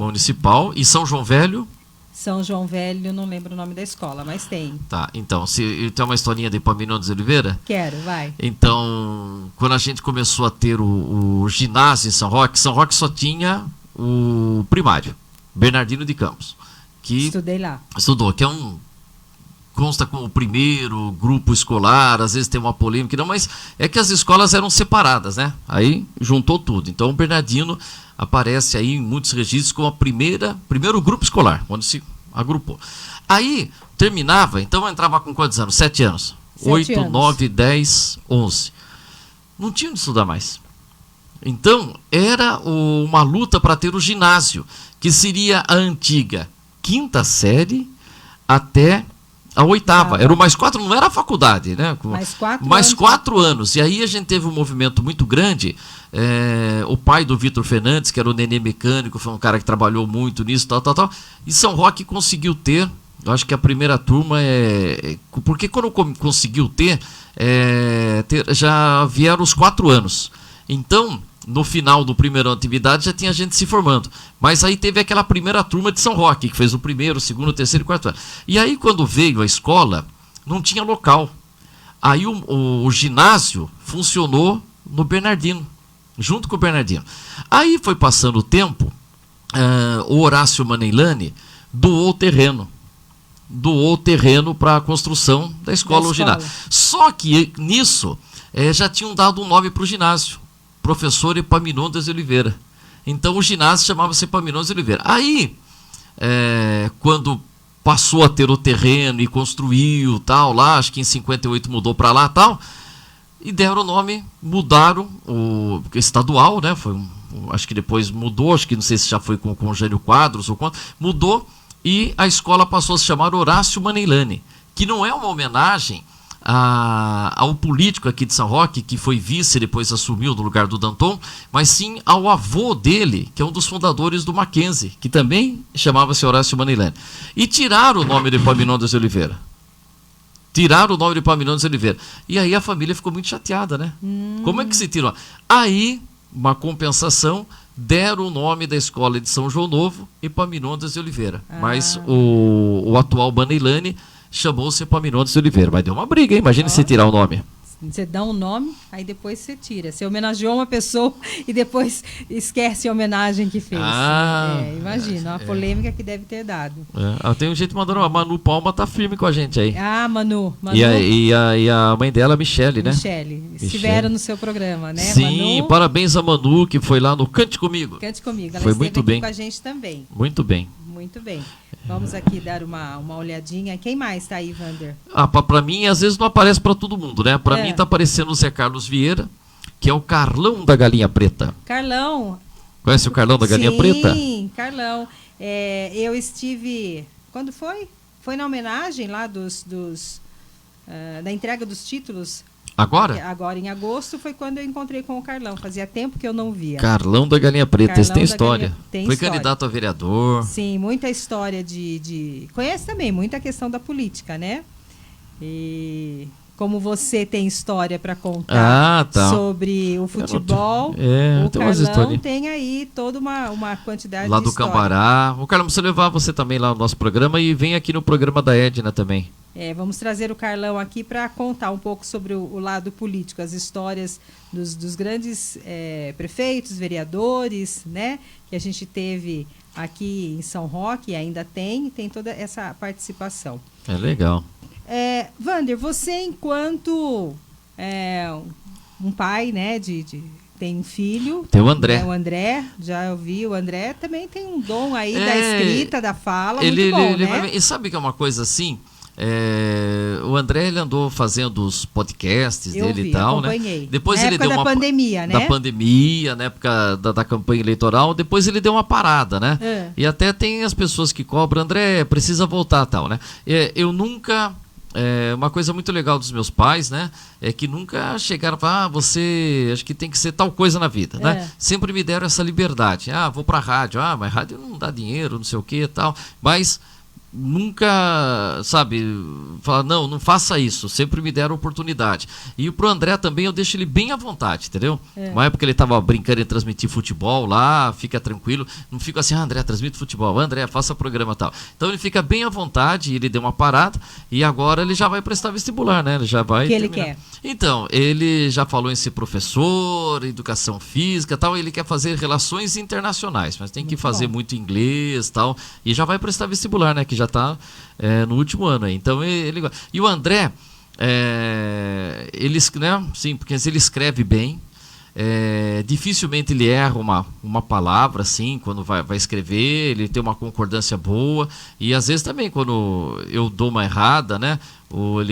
E São João Velho. São João Velho, não lembro o nome da escola, mas tem. Tá, então, se tem uma historinha de Epaminondas de Oliveira? Quero, vai. Então, quando a gente começou a ter o ginásio em São Roque só tinha o primário, Bernardino de Campos. Que estudei lá. Estudou, que consta com o primeiro grupo escolar, às vezes tem uma polêmica, não, mas é que as escolas eram separadas, né? Aí juntou tudo. Então o Bernardino aparece aí em muitos registros como primeiro grupo escolar, onde se agrupou. Aí terminava, então eu entrava com quantos anos? 7 anos. 8, 9, 10, 11. não tinha onde estudar mais. Então, era uma luta para ter o ginásio, que seria a antiga 5ª série até a 8ª. Era o mais 4, não era a faculdade, né? Mais 4 anos. E aí a gente teve um movimento muito grande. O pai do Vitor Fernandes, que era o Nenê Mecânico, foi um cara que trabalhou muito nisso, tal. E São Roque conseguiu ter, eu acho que a primeira turma porque quando conseguiu ter, já vieram os 4 anos. Então, no final do primeiro ano de atividade, já tinha gente se formando. Mas aí teve aquela primeira turma de São Roque, que fez o primeiro, o segundo, o terceiro e o 4º ano. E aí, quando veio a escola, não tinha local. Aí o ginásio funcionou no Bernardino, junto com o Bernardino. Aí foi passando o tempo, o Horácio Maneilani doou terreno para a construção da escola ou ginásio. Só que nisso já tinham dado um nome para o ginásio, professor Epaminondas de Oliveira. Então o ginásio chamava-se Epaminondas de Oliveira. Aí, quando passou a ter o terreno e construiu tal, lá, acho que em 58 mudou para lá tal, e deram o nome, mudaram o estadual, né? Acho que depois mudou, acho que não sei se já foi com o Jânio Quadros ou quanto, mudou, e a escola passou a se chamar Horácio Maneilani, que não é uma homenagem ao político aqui de São Roque, que foi vice e depois assumiu no lugar do Danton, mas sim ao avô dele, que é um dos fundadores do Mackenzie, que também chamava-se Horácio Maneilani. E tiraram o nome de Epaminondas de Oliveira. E aí a família ficou muito chateada, né? Como é que se tirou? Aí, uma compensação, deram o nome da escola de São João Novo, Epaminondas de Oliveira. Mas o atual Maneilani chamou-se Epaminondas de Oliveira. Mas deu uma briga, hein? Imagina você tirar o nome. Você dá um nome, aí depois você tira. Você homenageou uma pessoa e depois esquece a homenagem que fez. Imagina, a polêmica que deve ter dado. Tem um jeito de mandar. A Manu Palma tá firme com a gente aí. Manu. E a mãe dela, Michele, né? Michele. Estiveram no seu programa, né? Sim, Manu, parabéns a Manu, que foi lá no Cante Comigo. Ela foi esteve muito aqui bem com a gente também. Muito bem. Muito bem. Vamos aqui dar uma olhadinha. Quem mais está aí, Wander? Pra mim, às vezes não aparece para todo mundo, né? Para mim tá aparecendo o Zé Carlos Vieira, que é o Carlão da Galinha Preta. Carlão. Conhece o Carlão da Galinha Preta? Sim, Carlão. Eu estive... Quando foi? Foi na homenagem lá da entrega dos títulos. Agora? Agora, em agosto, foi quando eu encontrei com o Carlão. Fazia tempo que eu não via. Carlão da Galinha Preta, esse tem história. Tem foi história. Candidato a vereador. Sim, muita história Conhece também muita questão da política, né? E como você tem história para contar sobre o futebol, o Carlão tem aí toda uma quantidade lá de história. Lá do Cambará. O Carlão, precisa levar você também lá no nosso programa e vem aqui no programa da Edna também. Vamos trazer o Carlão aqui para contar um pouco sobre o lado político, as histórias dos grandes prefeitos, vereadores, né? Que a gente teve aqui em São Roque e ainda tem toda essa participação. É legal. Wander, você enquanto um pai, né, tem um filho. Tem o André. O André, já ouvi. O André também tem um dom aí da escrita, da fala, muito bom, né? E sabe que é uma coisa assim? O André, ele andou fazendo os podcasts dele e tal, acompanhei. Né? Depois na ele época deu da pandemia, né? Da pandemia, na época da campanha eleitoral, depois ele deu uma parada, né? E até tem as pessoas que cobram, André, precisa voltar tal, né? Eu nunca... uma coisa muito legal dos meus pais, né? É que nunca chegaram a falar, você acho que tem que ser tal coisa na vida, né? Sempre me deram essa liberdade. Vou pra rádio. Mas rádio não dá dinheiro, não sei o que e tal. Mas nunca, sabe, falar, não faça isso, sempre me deram oportunidade. E pro André também eu deixo ele bem à vontade, entendeu? Uma época ele tava brincando em transmitir futebol lá, fica tranquilo, não fica assim, André, transmite futebol, André, faça programa e tal. Então ele fica bem à vontade, ele deu uma parada e agora ele já vai prestar vestibular, né? Ele já vai... O que ele quer? Então, ele já falou em ser professor, educação física e tal, ele quer fazer relações internacionais, mas tem que fazer muito inglês e tal, e já vai prestar vestibular, né? Que já está no último ano aí. Então e o André ele, né, sim, porque ele escreve bem, dificilmente ele erra uma palavra, assim, quando vai escrever, ele tem uma concordância boa, e às vezes também quando eu dou uma errada, né, ou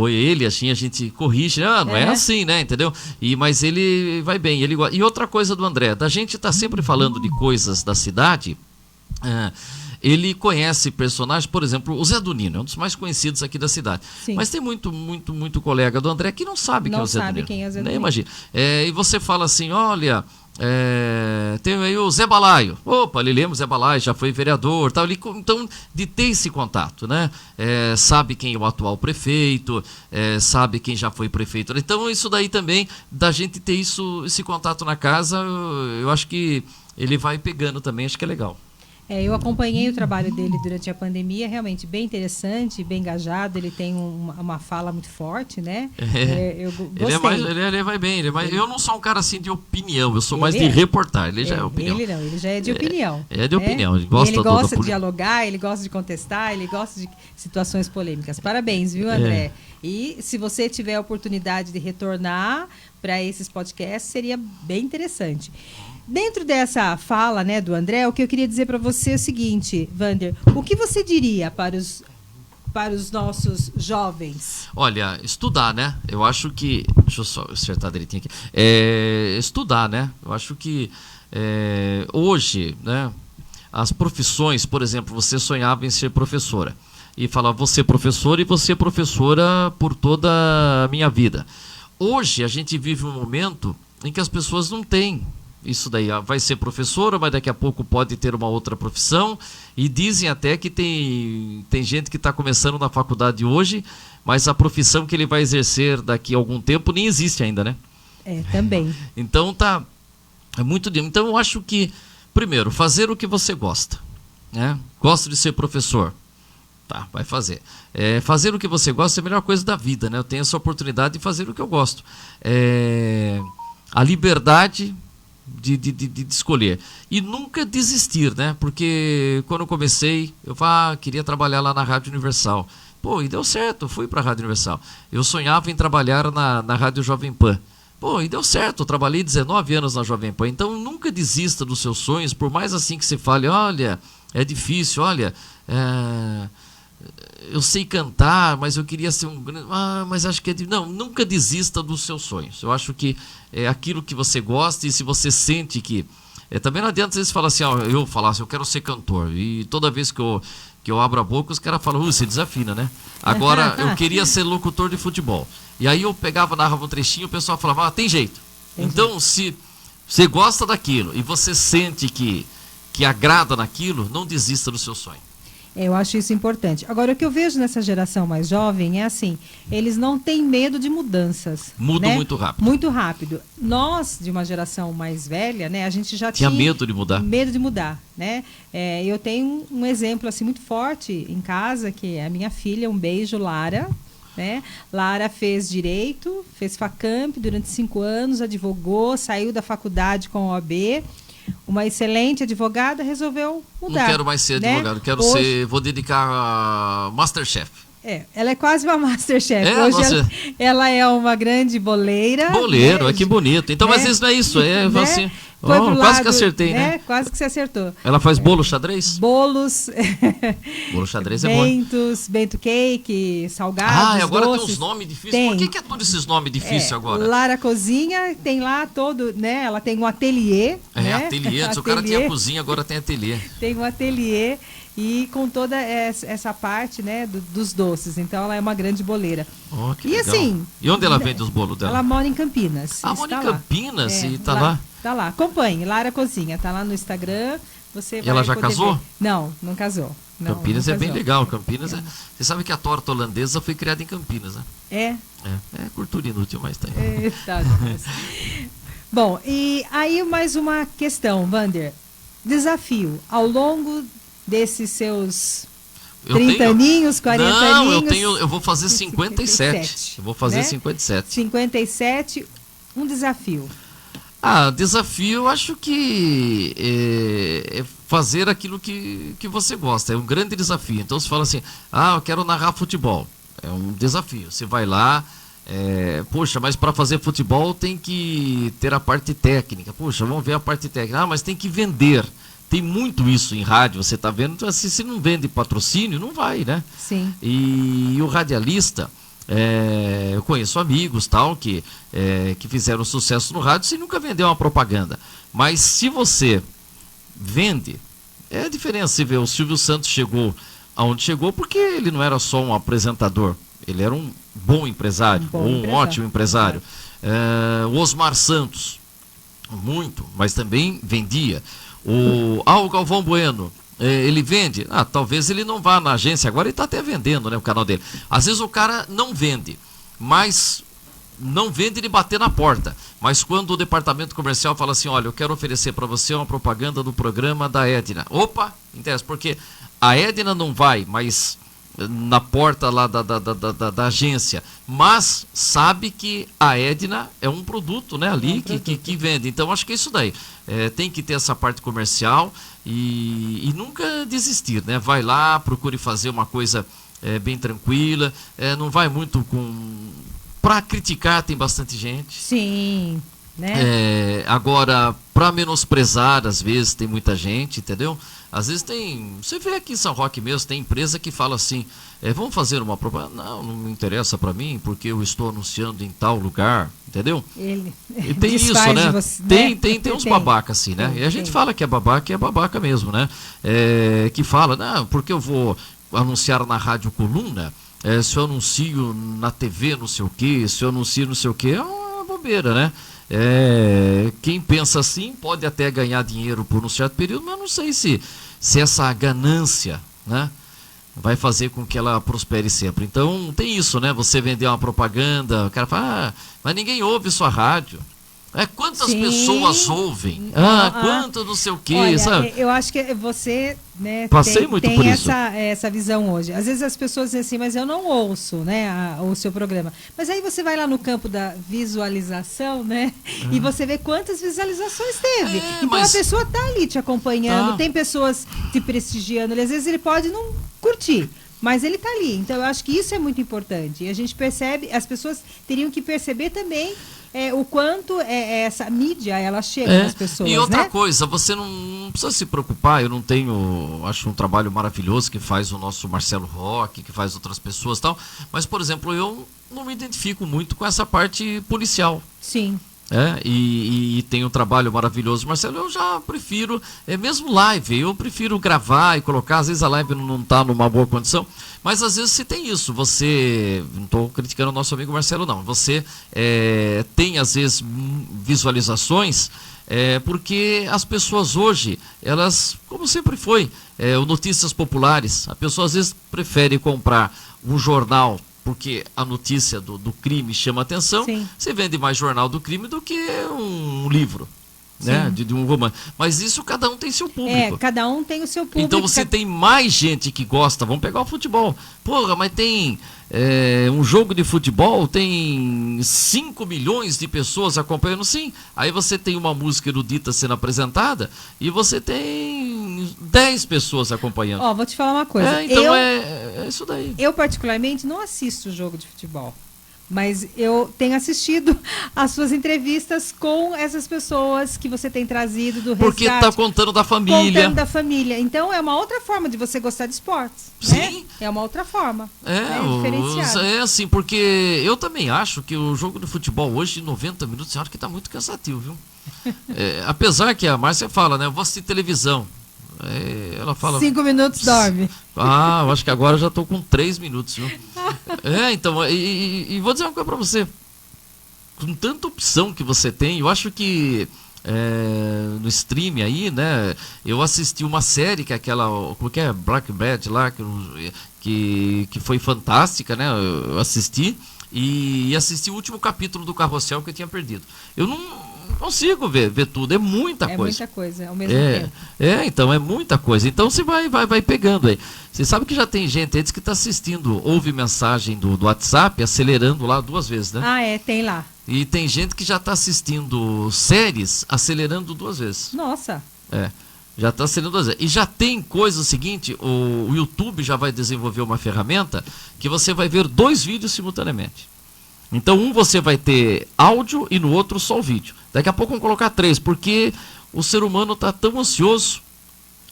ele assim, a gente corrige, não é assim, né, entendeu? Mas ele vai bem, e outra coisa do André, da gente tá sempre falando de coisas da cidade, ele conhece personagens, por exemplo, o Zé do Nino, é um dos mais conhecidos aqui da cidade. Sim. Mas tem muito colega do André que não sabe quem é o Zé do Nino. Quem é o Zé do Nem Nino. imagina. E você fala assim, olha, tem aí o Zé Balaio. Opa, ele lembra o Zé Balaio, já foi vereador, tal. Então, de ter esse contato, né? Sabe quem é o atual prefeito, sabe quem já foi prefeito. Então, isso daí também, da gente ter esse contato na casa, eu acho que ele vai pegando também, acho que é legal. Eu acompanhei o trabalho dele durante a pandemia, realmente bem interessante, bem engajado, ele tem uma fala muito forte, né? Eu gostei. Ele vai bem, eu não sou um cara assim de opinião, eu sou mais de reportar, ele já é opinião. Ele já é de opinião. É de opinião, ele gosta da de dialogar, ele gosta de contestar, ele gosta de situações polêmicas. Parabéns, viu, André? E se você tiver a oportunidade de retornar para esses podcasts, seria bem interessante. Dentro dessa fala, né, do André, o que eu queria dizer para você é o seguinte, Wander, o que você diria para os nossos jovens? Olha, estudar, né? Eu acho que... Deixa eu só acertar direitinho aqui. Estudar, né? Eu acho que hoje, né, as profissões, por exemplo, você sonhava em ser professora. E falava, vou ser professora e vou ser professora por toda a minha vida. Hoje, a gente vive um momento em que as pessoas não têm isso daí, vai ser professora, mas daqui a pouco pode ter uma outra profissão, e dizem até que tem gente que está começando na faculdade hoje, mas a profissão que ele vai exercer daqui a algum tempo nem existe ainda, né? Também. Então então eu acho que, primeiro, fazer o que você gosta, né? Gosto de ser professor, tá, vai fazer. Fazer o que você gosta é a melhor coisa da vida, né? Eu tenho essa oportunidade de fazer o que eu gosto. A liberdade de escolher. E nunca desistir, né? Porque quando eu comecei, eu queria trabalhar lá na Rádio Universal. Pô, e deu certo, fui para a Rádio Universal. Eu sonhava em trabalhar na Rádio Jovem Pan. Pô, e deu certo, eu trabalhei 19 anos na Jovem Pan. Então nunca desista dos seus sonhos, por mais assim que você fale, olha, é difícil, olha, eu sei cantar, mas eu queria ser um grande... mas acho que Não, nunca desista dos seus sonhos. Eu acho que é aquilo que você gosta, e se você sente que... também não adianta vocês falar assim, eu falar assim, eu quero ser cantor. E toda vez que eu abro a boca, os caras falam, você desafina, né? Agora, eu queria ser locutor de futebol. E aí eu pegava, narrava um trechinho, o pessoal falava, tem jeito. Então, se você gosta daquilo e você sente que agrada naquilo, não desista do seu sonho. Eu acho isso importante. Agora, o que eu vejo nessa geração mais jovem é assim, eles não têm medo de mudanças. Mudam, né? muito rápido. Muito rápido. Nós, de uma geração mais velha, né, a gente já tinha medo de mudar. Medo de mudar, né? Eu tenho um exemplo assim muito forte em casa, que é a minha filha, um beijo, Lara. Né? Lara fez Direito, fez Facamp durante 5 anos, advogou, saiu da faculdade com a OAB. Uma excelente advogada, resolveu mudar. Não quero mais ser advogado, vou dedicar a Masterchef. Ela é quase uma Masterchef. Hoje ela é uma grande boleira. Boleiro, né? Que bonito. Então, mas isso não é isso. Né? Assim, quase que acertei, né? Quase que você acertou. Ela faz bolo xadrez? Bolos. Bolo xadrez é bom. Bento cake, salgados, agora doces. tem uns nomes difíceis. Por que é todos esses nomes difíceis agora? Lara Cozinha, tem lá todo, né? Ela tem um ateliê. Né? Ateliê. Antes o cara tinha cozinha, agora tem ateliê. Tem um ateliê. E com toda essa parte, né, dos doces. Então, ela é uma grande boleira. Que legal. Assim... E onde ela vende os bolos dela? Ela mora em Campinas. Mora em Campinas e tá lá? lá? Tá lá. Acompanhe, Lara Cozinha. Tá lá no Instagram. E ela já casou? Ver. Não casou. Campinas é bem legal. Campinas Você sabe que a torta holandesa foi criada em Campinas, né? É cultura inútil, mas tem. Bom, e aí mais uma questão, Wander. Desafio. Ao longo desses seus 30 aninhos, 40 aninhos... Eu vou fazer 57. Eu vou fazer 57. 57, um desafio. Desafio, eu acho que é fazer aquilo que você gosta. É um grande desafio. Então, você fala assim, eu quero narrar futebol. É um desafio. Você vai lá, Poxa, mas para fazer futebol tem que ter a parte técnica. Poxa, vamos ver a parte técnica. Ah, mas tem que vender. Tem muito isso em rádio, você está vendo? Então, se não vende patrocínio, não vai, né? Sim. E o radialista, eu conheço amigos tal que fizeram sucesso no rádio sem nunca vender uma propaganda. Mas se você vende, é a diferença. Você vê, o Silvio Santos chegou aonde chegou porque ele não era só um apresentador, ele era um bom empresário, ótimo empresário. O Osmar Santos, muito, mas também vendia. O Galvão Bueno, ele vende? Talvez ele não vá na agência, agora ele está até vendendo, né, o canal dele. Às vezes o cara não vende, mas não vende ele bater na porta. Mas quando o departamento comercial fala assim, olha, eu quero oferecer para você uma propaganda do programa da Edna. Opa, interessa, porque a Edna não vai, mas na porta lá da agência, mas sabe que a Edna é um produto, né, ali que vende. Então acho que é isso daí. Tem que ter essa parte comercial e nunca desistir, né? Vai lá, procure fazer uma coisa bem tranquila, não vai muito para criticar, tem bastante gente. Sim, né? Agora, para menosprezar, às vezes tem muita gente, entendeu? Às vezes você vê aqui em São Roque mesmo, tem empresa que fala assim, vamos fazer uma propaganda? Não me interessa para mim, porque eu estou anunciando em tal lugar, entendeu? E tem isso, né? Você, tem uns babacas assim, né? E a gente fala que é babaca mesmo, né? Que fala, não, porque eu vou anunciar na Rádio Coluna, se eu anuncio na TV não sei o que, se eu anuncio não sei o que, é uma bobeira, né? Quem pensa assim pode até ganhar dinheiro por um certo período, mas não sei se essa ganância, né, vai fazer com que ela prospere sempre. Então tem isso, né? Você vender uma propaganda, o cara fala, mas ninguém ouve sua rádio. Quantas pessoas ouvem? Quanto não sei o que, olha, sabe? Eu acho que você, né, Passei muito tem por isso. essa visão hoje. Às vezes as pessoas dizem assim, mas eu não ouço, né, o seu programa. Mas aí você vai lá no campo da visualização, né, e você vê quantas visualizações teve. Então a pessoa tá ali te acompanhando, tem pessoas te prestigiando. Às vezes ele pode não curtir, mas ele tá ali. Então eu acho que isso é muito importante. E a gente percebe, as pessoas teriam que perceber também o quanto essa mídia ela chega nas pessoas. E outra né? coisa, você não precisa se preocupar. Eu não tenho, acho um trabalho maravilhoso que faz o nosso Marcelo Roque, que faz outras pessoas e tal, mas por exemplo, eu não me identifico muito com essa parte policial. Sim. E tem um trabalho maravilhoso, Marcelo. Eu já prefiro, mesmo live, eu prefiro gravar e colocar. Às vezes a live não está numa boa condição, mas às vezes se tem isso, você, não estou criticando o nosso amigo Marcelo não, você tem às vezes visualizações, porque as pessoas hoje, elas, como sempre foi, o Notícias Populares, a pessoa às vezes prefere comprar um jornal porque a notícia do crime chama atenção. Sim. Você vende mais jornal do crime do que um livro, né, de um romance. Mas isso cada um tem seu público. Cada um tem o seu público. Então você tem mais gente que gosta. Vamos pegar o futebol. Porra, mas tem um jogo de futebol, tem 5 milhões de pessoas acompanhando, sim. Aí você tem uma música erudita sendo apresentada e você tem 10 pessoas acompanhando. Vou te falar uma coisa. Então é isso daí. Eu particularmente não assisto jogo de futebol. Mas eu tenho assistido as suas entrevistas com essas pessoas que você tem trazido do resgate. Porque está contando da família. Contando da família. Então é uma outra forma de você gostar de esportes. Sim. Né? É uma outra forma. Diferenciada. Assim, porque eu também acho que o jogo de futebol hoje, 90 minutos, eu acho que está muito cansativo, viu? Apesar que a Márcia fala, né? Eu vou assistir televisão. Ela fala 5 minutos dorme. Eu acho que agora eu já estou com 3 minutos, viu? Então, e vou dizer uma coisa para você. Com tanta opção que você tem, eu acho que no stream aí, né? Eu assisti uma série que é aquela, como que é? Black Bad lá, que foi fantástica, né? Eu assisti e assisti o último capítulo do Carrossel que eu tinha perdido. Eu não consigo ver tudo, é muita coisa. É muita coisa, ao mesmo tempo. Então é muita coisa. Então você vai pegando aí. Você sabe que já tem gente antes que está assistindo, ouve mensagem do WhatsApp, acelerando lá 2 vezes, né? Tem lá. E tem gente que já está assistindo séries, acelerando 2 vezes. Nossa. Já está acelerando 2 vezes. E já tem coisa seguinte, o YouTube já vai desenvolver uma ferramenta que você vai ver 2 vídeos simultaneamente. Então, um você vai ter áudio e no outro só o vídeo. Daqui a pouco vamos colocar 3, porque o ser humano está tão ansioso.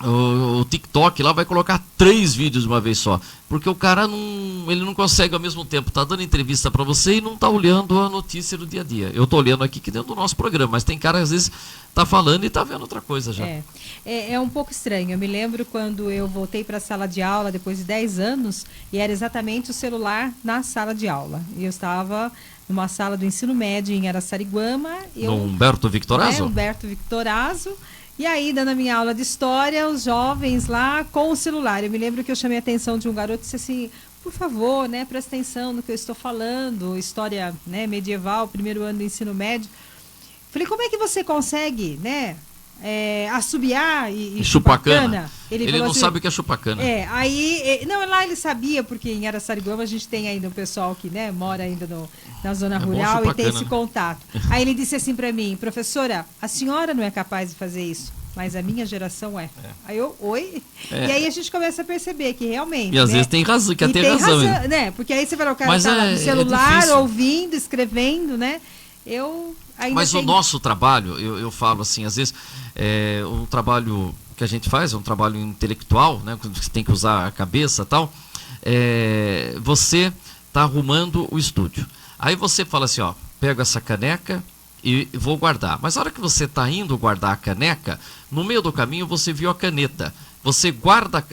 O TikTok lá vai colocar 3 vídeos de uma vez só, porque o cara ele não consegue ao mesmo tempo tá dando entrevista para você e não tá olhando a notícia do dia a dia. Eu tô olhando aqui que dentro do nosso programa, mas tem cara às vezes tá falando e tá vendo outra coisa já. É um pouco estranho. Eu me lembro quando eu voltei para a sala de aula depois de 10 anos e era exatamente o celular na sala de aula. E eu estava numa sala do ensino médio em Araçariguama. No Humberto Victorazzo? Humberto Victorazzo. E aí, dando a minha aula de história, os jovens lá com o celular. Eu me lembro que eu chamei a atenção de um garoto e disse assim, por favor, né, presta atenção no que eu estou falando, história, né, medieval, primeiro ano do ensino médio. Falei, como é que você consegue, né, assobiar e chupar cana? Ele não assim, sabe o que é chupar cana. Não, lá ele sabia, porque em Araçariguama a gente tem ainda um pessoal que, né, mora ainda na zona rural e tem esse contato. Aí ele disse assim para mim, professora, a senhora não é capaz de fazer isso, mas a minha geração é. Aí eu, oi? E aí a gente começa a perceber que realmente... E às vezes tem razão, que até razão. Né? Porque aí você vai, o cara tá no celular, ouvindo, escrevendo, né? Mas o nosso trabalho, eu falo assim, às vezes, um trabalho que a gente faz, é um trabalho intelectual, né, que você tem que usar a cabeça e tal, você está arrumando o estúdio. Aí você fala assim, ó, pego essa caneca e vou guardar. Mas a hora que você está indo guardar a caneca, no meio do caminho você viu a caneta. Você guarda,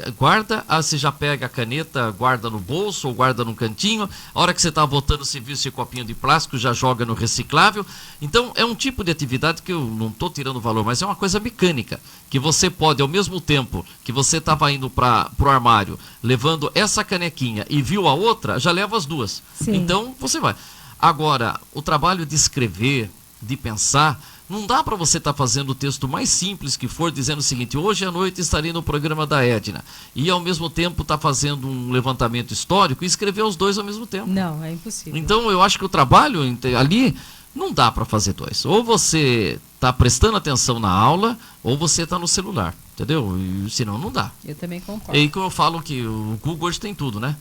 você já pega a caneta, guarda no bolso ou guarda no cantinho. A hora que você está botando, você viu esse copinho de plástico, já joga no reciclável. Então, é um tipo de atividade que eu não estou tirando valor, mas é uma coisa mecânica, que você pode, ao mesmo tempo que você estava indo para o armário, levando essa canequinha e viu a outra, já leva as duas. Sim. Então, você vai. Agora, o trabalho de escrever, de pensar... Não dá para você estar fazendo o texto mais simples que for, dizendo o seguinte, hoje à noite estarei no programa da Edna, e ao mesmo tempo estar fazendo um levantamento histórico e escrever os dois ao mesmo tempo. Não, é impossível. Então eu acho que o trabalho ali não dá para fazer dois. Ou você está prestando atenção na aula, ou você está no celular, entendeu? E, senão não dá. Eu também concordo. E aí que eu falo que o Google hoje tem tudo, né?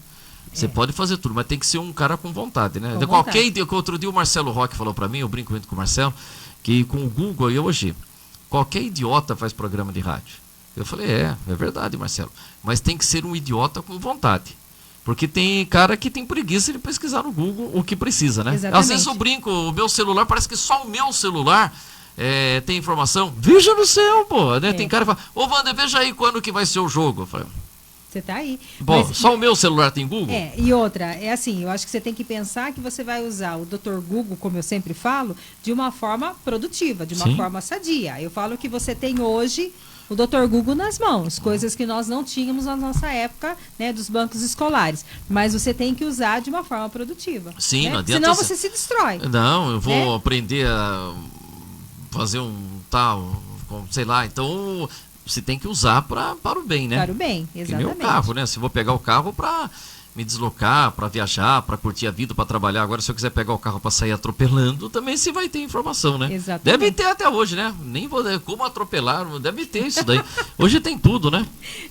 Você pode fazer tudo, mas tem que ser um cara com vontade, né? Outro dia o Marcelo Roque falou para mim, eu brinco muito com o Marcelo, que com o Google e hoje, qualquer idiota faz programa de rádio. Eu falei, é verdade, Marcelo. Mas tem que ser um idiota com vontade. Porque tem cara que tem preguiça de pesquisar no Google o que precisa, né? Exatamente. Às vezes eu brinco, o meu celular, parece que só o meu celular tem informação. Veja no céu, pô. Né? Tem cara que fala, ô Wander, veja aí quando que vai ser o jogo. Eu falei, você tá aí. Bom, só o meu celular tem Google? E outra, assim, eu acho que você tem que pensar que você vai usar o Dr. Google, como eu sempre falo, de uma forma produtiva, de uma forma sadia. Eu falo que você tem hoje o Dr. Google nas mãos, coisas que nós não tínhamos na nossa época, né, dos bancos escolares. Mas você tem que usar de uma forma produtiva. Sim, né? não adianta. Senão você se destrói. Não, eu vou aprender a fazer um tal, sei lá, então... Você tem que usar para o bem, né? Para o bem, exatamente. Que nem o carro, né? Se eu vou pegar o carro para me deslocar, para viajar, para curtir a vida, para trabalhar. Agora, se eu quiser pegar o carro para sair atropelando, também se vai ter informação, né? Exatamente. Deve ter até hoje, né? Nem vou como atropelar, deve ter isso daí. Hoje tem tudo, né?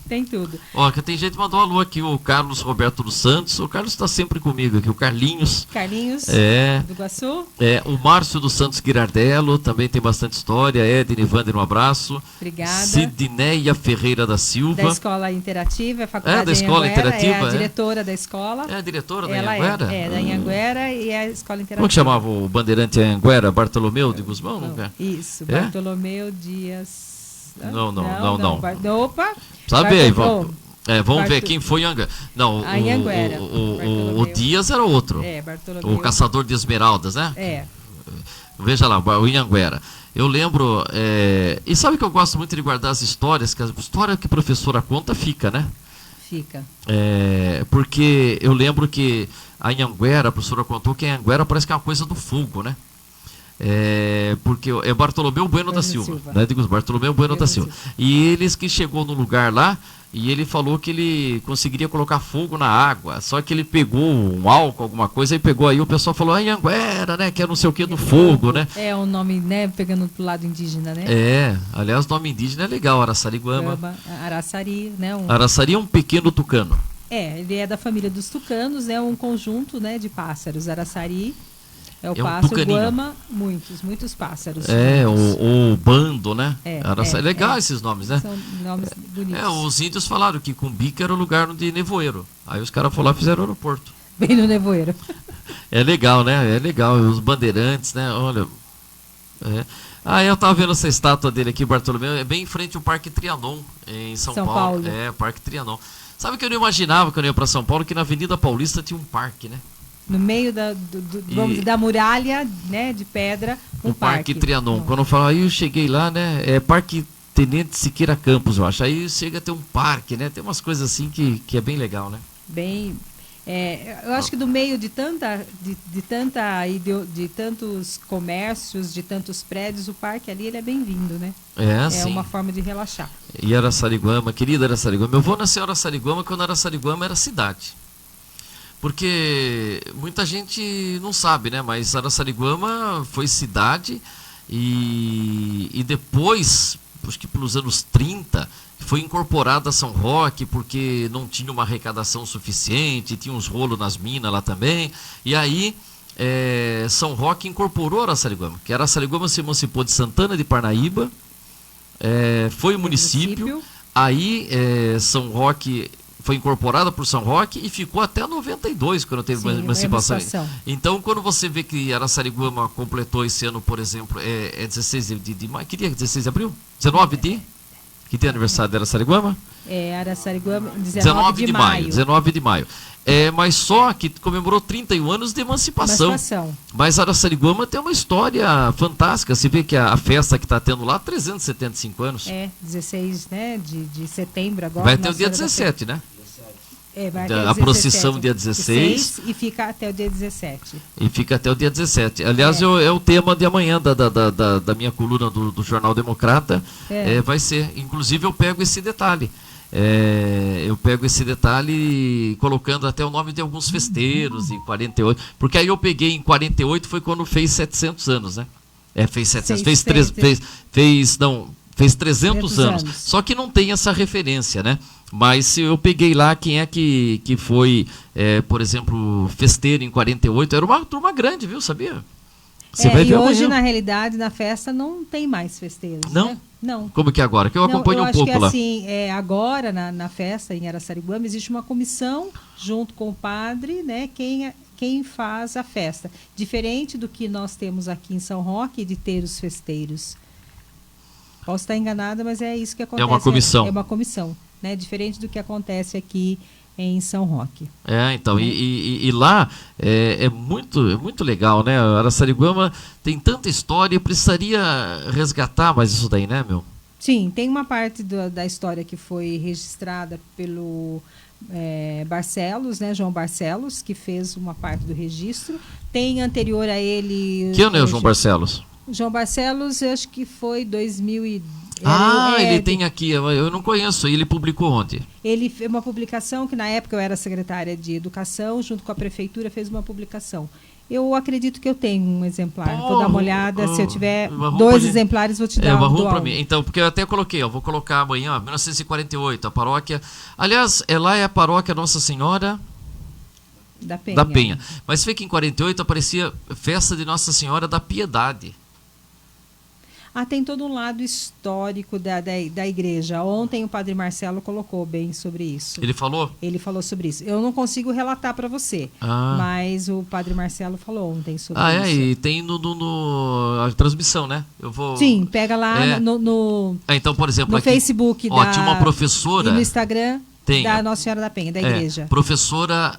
Tem tudo. Ó, que tem gente que mandou um alô aqui, o Carlos Roberto dos Santos. O Carlos está sempre comigo aqui, o Carlinhos. Carlinhos, do Iguaçu. O Márcio dos Santos Girardello, também tem bastante história. Edne Vander, um abraço. Obrigada. Sidneia Ferreira da Silva. Da Escola Interativa, a Faculdade da Escola Interativa, é a diretora da escola. É a diretora da Ela Anhanguera? da Anhanguera e a Escola Interativa. Como que chamava o bandeirante Anhanguera? Bartolomeu de Guzmão? Não, isso, Bartolomeu Dias... Não. Opa! Sabe aí, vamos ver quem foi Anhanguera. Não, o Dias era outro. Bartolomeu. O caçador de esmeraldas, né? Veja lá, o Anhanguera. Eu lembro... E sabe que eu gosto muito de guardar as histórias, que a história que a professora conta fica, né? Fica. Porque eu lembro que a Anhanguera, a professora contou que a Anhanguera parece que é uma coisa do fogo, né? Porque é Bartolomeu Bueno da Silva, né? Digo, Bartolomeu Bueno da Silva. E eles que chegou no lugar lá e ele falou que ele conseguiria colocar fogo na água, só que ele pegou um álcool, alguma coisa, e pegou aí, o pessoal falou, Anhanguera, né? Que é não sei o que do fogo, né? É um nome, né? Pegando pro lado indígena, né? Aliás, o nome indígena é legal, Araçariguama. Araçari, né? Araçari é um pequeno tucano. Ele é da família dos tucanos, é um conjunto, né, de pássaros. Araçari É o É um pássaro tucaninho. guama, muitos pássaros. O bando, né? Legal é. esses nomes, né? São nomes bonitos. Os índios falaram que Cumbica era o lugar de nevoeiro. Aí os caras foram lá e fizeram o aeroporto. Bem no nevoeiro. É legal, né? É legal. Os bandeirantes, né? Olha. Eu tava vendo essa estátua dele aqui, Bartolomeu. É bem em frente ao Parque Trianon, em São Paulo. É, Parque Trianon. Sabe que eu não imaginava quando eu ia para São Paulo que na Avenida Paulista tinha um parque, né? No meio da muralha, né, de pedra, um Parque Trianon. Quando eu falo, aí eu cheguei lá, né? É Parque Tenente Siqueira Campos, eu acho. Aí chega a ter um parque, né? Tem umas coisas assim que é bem legal, né? Eu acho que do meio de tantos comércios, de tantos prédios, o parque ali ele é bem-vindo, né? Sim. Uma forma de relaxar. E Araçariguama, querida Araçariguama. Eu vou nascer em Araçariguama quando Araçariguama era cidade. Porque muita gente não sabe, né? Mas Araçariguama foi cidade e depois, acho que pelos anos 30, foi incorporada a São Roque porque não tinha uma arrecadação suficiente, tinha uns rolos nas minas lá também. E aí São Roque incorporou Araçariguama, que Araçariguama se emancipou de Santana de Parnaíba, foi município. Aí São Roque foi incorporada por São Roque e ficou até 92, quando teve uma emancipação. Então, quando você vê que Araçariguama completou esse ano, por exemplo, 16 de maio, que dia é 16 de abril? 19 de... Que tem aniversário de Araçariguama? Araçariguama, 19 de maio. 19 de maio. Mas só que comemorou 31 anos de emancipação. Mas Araçariguama tem uma história fantástica. Você vê que a festa que está tendo lá, 375 anos. 16, né, de setembro agora. Vai até o dia 17, né? Vai até a procissão dia 16 e fica até o dia 17. E fica até o dia 17. Aliás, é o tema de amanhã da minha coluna do Jornal Democrata. Vai ser. Inclusive, eu pego esse detalhe. Colocando até o nome de alguns festeiros em 48. Porque aí eu peguei em 48, foi quando fez 700 anos, né? Fez 700. Fez 300 anos. Só que não tem essa referência, né? Mas se eu peguei lá quem é que foi, por exemplo, festeiro em 48, era uma turma grande, viu? Sabia? Você vai ver hoje, na realidade, na festa não tem mais festeiros. Não? Né? Não. Como que é agora? Que eu acompanho um pouco lá. Eu acho que assim, agora na festa em Araçariguama existe uma comissão junto com o padre, né? Quem faz a festa. Diferente do que nós temos aqui em São Roque de ter os festeiros. Posso estar enganada, mas é isso que acontece. É uma comissão. É uma comissão, né? Diferente do que acontece aqui em São Roque. Então, e lá é muito legal, né? Araçariguama tem tanta história, precisaria resgatar mais isso daí, né, meu? Sim, tem uma parte da história que foi registrada pelo Barcelos, né? João Barcelos, que fez uma parte do registro. Tem anterior a ele... Que ano é o João Barcelos? João Barcelos, eu acho que foi 2000 e... ele tem aqui, eu não conheço, ele publicou onde? Ele fez uma publicação que na época eu era secretária de Educação, junto com a Prefeitura fez uma publicação. Eu acredito que eu tenho um exemplar, vou dar uma olhada, se eu tiver 2 exemplares vou te dar para mim. Então, porque eu até coloquei, vou colocar amanhã, 1948, a paróquia, aliás, lá é a paróquia Nossa Senhora... Da Penha. Mas foi que em 48 aparecia Festa de Nossa Senhora da Piedade. Tem todo um lado histórico da igreja. Ontem o padre Marcelo colocou bem sobre isso. Ele falou? Ele falou sobre isso. Eu não consigo relatar para você, mas o padre Marcelo falou ontem sobre isso. E tem a transmissão, né? Sim, pega lá então, por exemplo, no aqui, Facebook tinha uma professora... E no Instagram da Nossa Senhora da Penha, da igreja. Professora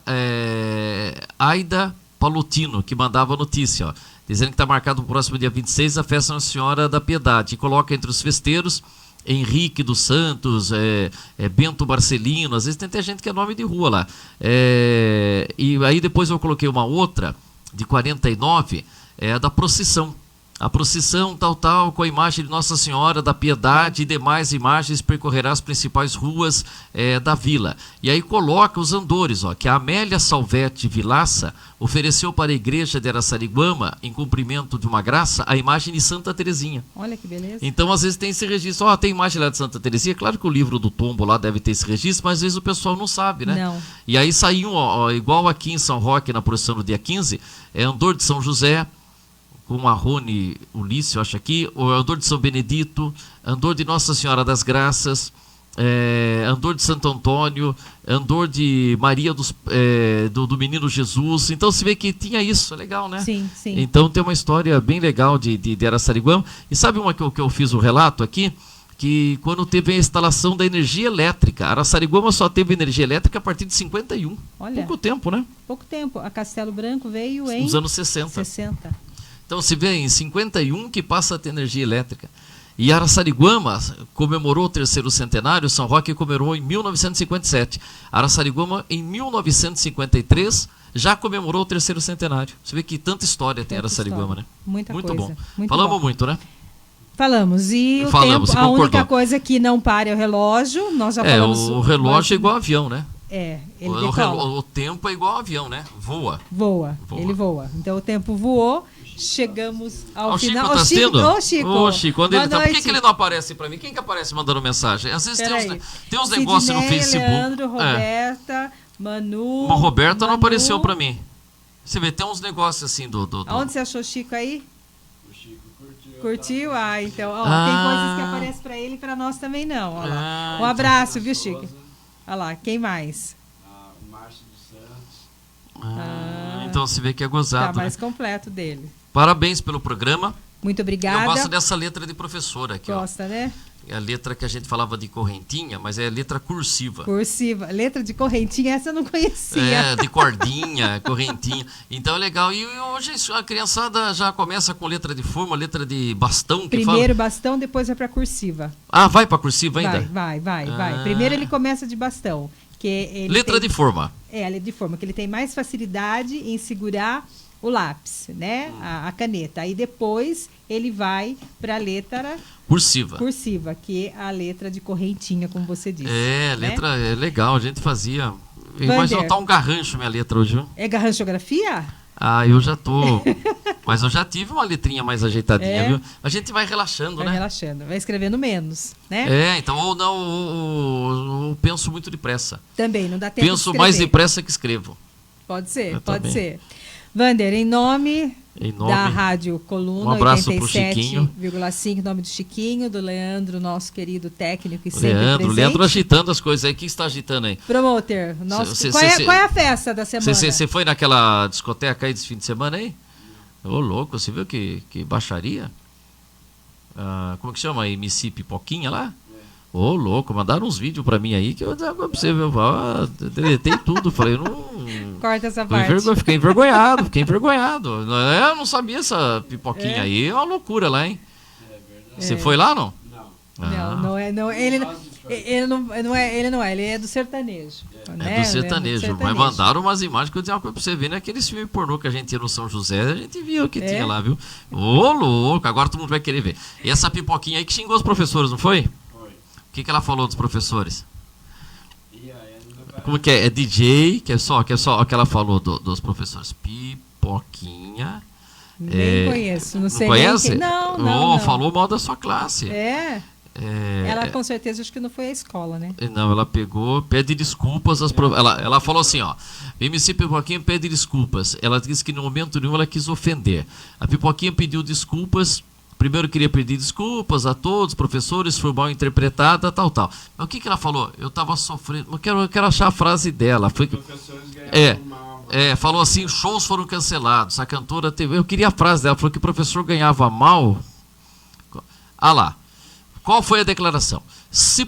Aida Palutino, que mandava notícia, ó. Dizendo que está marcado para o próximo dia 26 a festa Nossa Senhora da Piedade. E coloca entre os festeiros Henrique dos Santos, Bento Barcelino, às vezes tem até gente que é nome de rua lá. E aí depois eu coloquei uma outra, de 49, da procissão. A procissão tal, com a imagem de Nossa Senhora da Piedade e demais imagens percorrerá as principais ruas da vila. E aí coloca os andores, ó, que a Amélia Salvete Vilaça ofereceu para a igreja de Araçariguama, em cumprimento de uma graça, a imagem de Santa Terezinha. Olha que beleza. Então, às vezes tem esse registro, ó, tem imagem lá de Santa Terezinha, claro que o livro do tombo lá deve ter esse registro, mas às vezes o pessoal não sabe, né? Não. E aí saiu, ó, igual aqui em São Roque, na procissão do dia 15, andor de São José, com Marrone Ulisses, eu acho aqui, o andor de São Benedito, andor de Nossa Senhora das Graças, andor de Santo Antônio, andor de Maria do Menino Jesus. Então se vê que tinha isso, é legal, né? Sim, sim. Então tem uma história bem legal de Araçariguama. E sabe uma que eu fiz o relato aqui? Que quando teve a instalação da energia elétrica, Araçariguama só teve energia elétrica a partir de 51. Olha. Pouco tempo, né? Pouco tempo. A Castelo Branco veio em... Nos anos 60. 60. Então se vê em 51 que passa a ter energia elétrica. E Araçariguama comemorou o 3º centenário, São Roque comemorou em 1957. Araçariguama, em 1953, já comemorou o 3º centenário. Você vê que tanta história tem Araçariguama, né? Muita muito coisa. Bom. Muito Falamos bom. muito, né? Falamos. E o Falamos, tempo, você a única concordou. coisa que não para é o relógio. Nós já falamos. O relógio é igual avião, né? Ele decola. O tempo é igual avião, né? Voa. Voa, ele voa. Então o tempo voou, chegamos ao final. Chico tá sendo? Ô, Chico. Ô, Chico, quando Boa ele tá... Por noite. que ele não aparece pra mim? Quem que aparece mandando mensagem? Às vezes tem uns Sidney, negócios no Facebook. Leandro, Roberta, Manu. Mas Roberta não Manu. apareceu pra mim. Você vê, tem uns negócios assim do... Onde você achou o Chico aí? O Chico curtiu. Curtiu? Ah, então. Ó, Ah. tem coisas que aparecem pra ele e pra nós também não. Ó lá. Ah, Um abraço, viu, Chico? Olha lá, quem mais? O Márcio dos Santos. Então você vê que é Tá gozado, mais né? completo dele. Parabéns pelo programa. Muito obrigada. Eu gosto dessa letra de professora aqui, Gosta, né? ó. É a letra que a gente falava de correntinha, mas é letra cursiva. Cursiva. Letra de correntinha, essa eu não conhecia. É, de cordinha, correntinha. Então é legal. E hoje a criançada já começa com letra de forma, letra de bastão. Que Primeiro fala. bastão, depois vai pra cursiva. Ah, vai pra cursiva ainda? Vai. Ah. Primeiro ele começa de bastão. Que ele Letra tem, de forma. a letra de forma, que ele tem mais facilidade em segurar o lápis, né? A caneta. Aí depois ele vai para a letra Cursiva. cursiva, que é a letra de correntinha, como você disse. É, né? letra é legal, a gente fazia. Vander. Mas tá um garrancho minha letra hoje, viu? É garranchografia? Ah, eu já tô. Mas eu já tive uma letrinha mais ajeitadinha, É. viu? A gente vai relaxando, Vai né? relaxando, vai escrevendo menos, né? É, então, ou não, ou penso muito depressa. Também, não dá tempo de Penso escrever. mais depressa que escrevo. Pode ser, Eu pode também. ser. Vander, em nome Em da Rádio Coluna, Um abraço pro Chiquinho. 87,5, em nome do Chiquinho, do Leandro, nosso querido técnico e sempre Leandro, presente. Leandro agitando as coisas aí. O que você está agitando aí? Promoter, nosso, Cê- qual, cê- é, cê- qual é a festa da semana? Você foi naquela discoteca aí desse fim de semana aí? Ô, louco, você viu que baixaria? Ah, como que chama? MC Pipoquinha lá? Ô, louco, mandaram uns vídeos pra mim aí que eu pra você ver, deletei tudo. Falei, não. Corta essa parte. Fiquei envergonhado. Eu não sabia essa pipoquinha aí, é uma loucura lá, hein? Você foi lá, não? Não, não é, não, ele não é, ele é do sertanejo. né? É do sertanejo, Ele é do mas mandaram umas imagens que eu disse uma coisa pra você ver, naqueles filmes pornô que a gente ia no São José, a gente viu o que tinha lá, viu? Ô, louco, agora todo mundo vai querer ver. E essa pipoquinha aí que xingou os professores, não foi? Foi. O que ela falou dos professores? E aí, não Como que é? É DJ, que é só o que ela falou dos professores. Pipoquinha. Nem conheço, não sei Não nem conhece? quem. Não. Falou mal da sua classe. É. É, Ela com certeza acho que não foi à escola, né? Não, ela pegou, pede desculpas às ela falou assim, ó, MC Pipoquinha pede desculpas. Ela disse que no momento nenhum ela quis ofender. A Pipoquinha pediu desculpas. Primeiro queria pedir desculpas a todos, professores, foi mal interpretada, tal. Mas o que ela falou? Eu estava sofrendo. Eu quero achar a frase dela. Foi que, professores ganharam mal. falou assim, shows foram cancelados. A cantora teve. Eu queria a frase dela, falou que o professor ganhava mal. Ah lá. Qual foi a declaração? Ser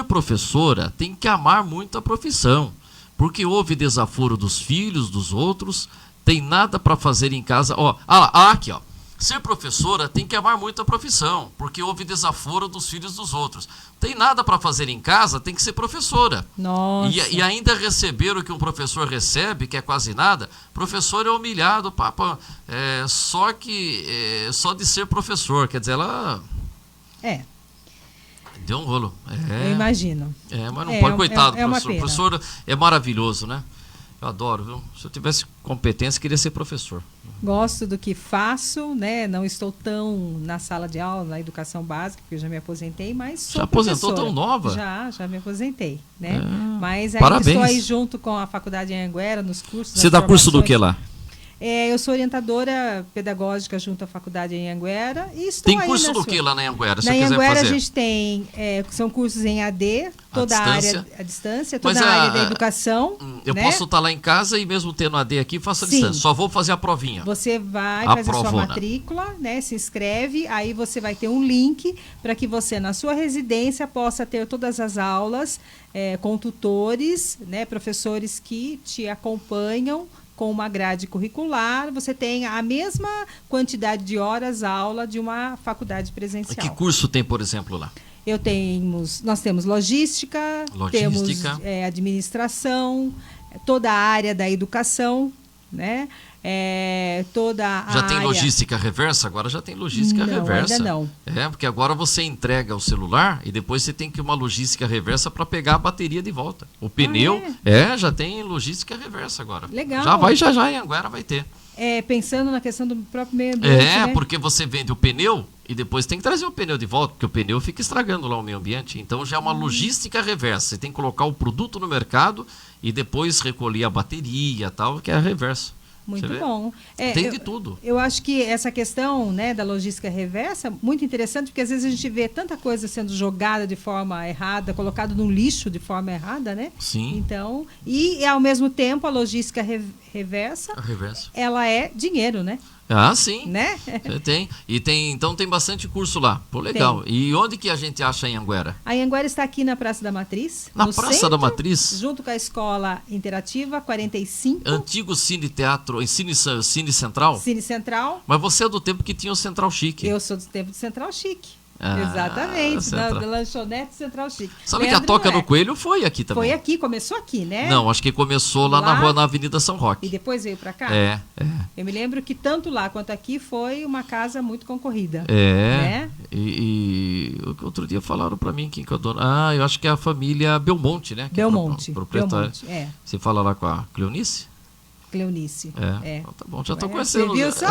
professora tem que amar muito a profissão, porque houve desaforo dos filhos, dos outros, tem nada para fazer em casa. Ó, aqui, ó. Ser professora tem que amar muito a profissão, porque houve desaforo dos filhos dos outros. Tem nada para fazer em casa, tem que ser professora. Nossa. E ainda receber o que um professor recebe, que é quase nada, professor é humilhado, só de ser professor. Quer dizer, ela deu um rolo. Eu imagino. Mas não pode, coitado, é uma professor. pena. Professor é maravilhoso, né? Eu adoro, viu? Se eu tivesse competência, queria ser professor. Gosto do que faço, né? Não estou tão na sala de aula, na educação básica, porque eu já me aposentei, mas sou Já aposentou professora. tão nova? Já me aposentei, né? Mas ainda Parabéns. estou aí junto com a faculdade em Anhanguera, nos cursos. Você nas dá curso do formações. que lá? Eu sou orientadora pedagógica junto à faculdade em Anhanguera e estou Tem aí curso na do sua. que lá na Anhanguera, se Na eu quiser Anhanguera fazer? a gente tem, são cursos em AD, toda a área à distância, toda Mas a área da educação. Eu né? posso estar lá em casa e mesmo tendo AD aqui, faço a Sim. distância. Só vou fazer a provinha. Você vai A fazer sua provona. matrícula, né? Se inscreve, aí você vai ter um link para que você, na sua residência, possa ter todas as aulas com tutores, né? Professores que te acompanham com uma grade curricular. Você tem a mesma quantidade de horas aula de uma faculdade presencial. Que curso tem, por exemplo, lá? Nós temos logística, temos administração, toda a área da educação, né? Toda a Já tem área... logística reversa? Agora já tem logística Não, reversa. ainda não. Porque agora você entrega o celular e depois você tem que ir uma logística reversa para pegar a bateria de volta. O pneu, já tem logística reversa agora. Legal. Já em Anhanguera vai ter. Pensando na questão do próprio meio ambiente, né? Porque você vende o pneu e depois tem que trazer o pneu de volta, porque o pneu fica estragando lá o meio ambiente. Então já é uma logística reversa. Você tem que colocar o produto no mercado e depois recolher a bateria e tal, que é a reversa. Muito bom. Tem de tudo. Eu acho que essa questão, né, da logística reversa, muito interessante, porque às vezes a gente vê tanta coisa sendo jogada de forma errada, colocado no lixo de forma errada, né? Sim. Então, e ao mesmo tempo a logística reversa, ela é dinheiro, né? Ah, sim. Né? Tem. Então tem bastante curso lá. Pô, legal. Tem. E onde que a gente acha em Anhanguera? A Anhanguera está aqui na Praça da Matriz. Na no Praça centro, da Matriz? Junto com a Escola Interativa 45. Antigo Cine Teatro, Cine Central? Cine Central. Mas você é do tempo que tinha o Central Chique. Eu sou do tempo do Central Chique. Exatamente, da lanchonete Central Chique. Sabe que a Toca no Coelho foi aqui também? Foi aqui, começou aqui, né? Não, acho que começou lá na Avenida São Roque. E depois veio pra cá? Eu me lembro que tanto lá quanto aqui foi uma casa muito concorrida. Né? E outro dia falaram pra mim quem que é o dono. Eu acho que é a família Belmonte, né? Que Belmonte. Proprietário. Você fala lá com a Cleonice? Cleonice. Então tá bom, já tô conhecendo. Você viu só?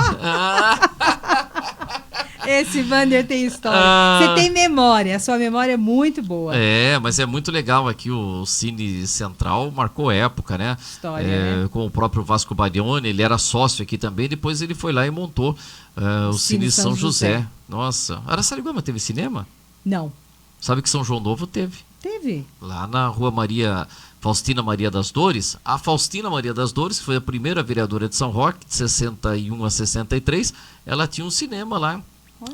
Esse Vander tem história. Você tem memória, a sua memória é muito boa. Mas é muito legal aqui o Cine Central, marcou época, né? História, né? Com o próprio Vasco Barione, ele era sócio aqui também, depois ele foi lá e montou o Cine São José. Nossa, Araçariguama teve cinema? Não. Sabe que São João Novo teve? Teve. Lá na Rua Faustina Maria das Dores. A Faustina Maria das Dores, que foi a primeira vereadora de São Roque, de 61 a 63, ela tinha um cinema lá.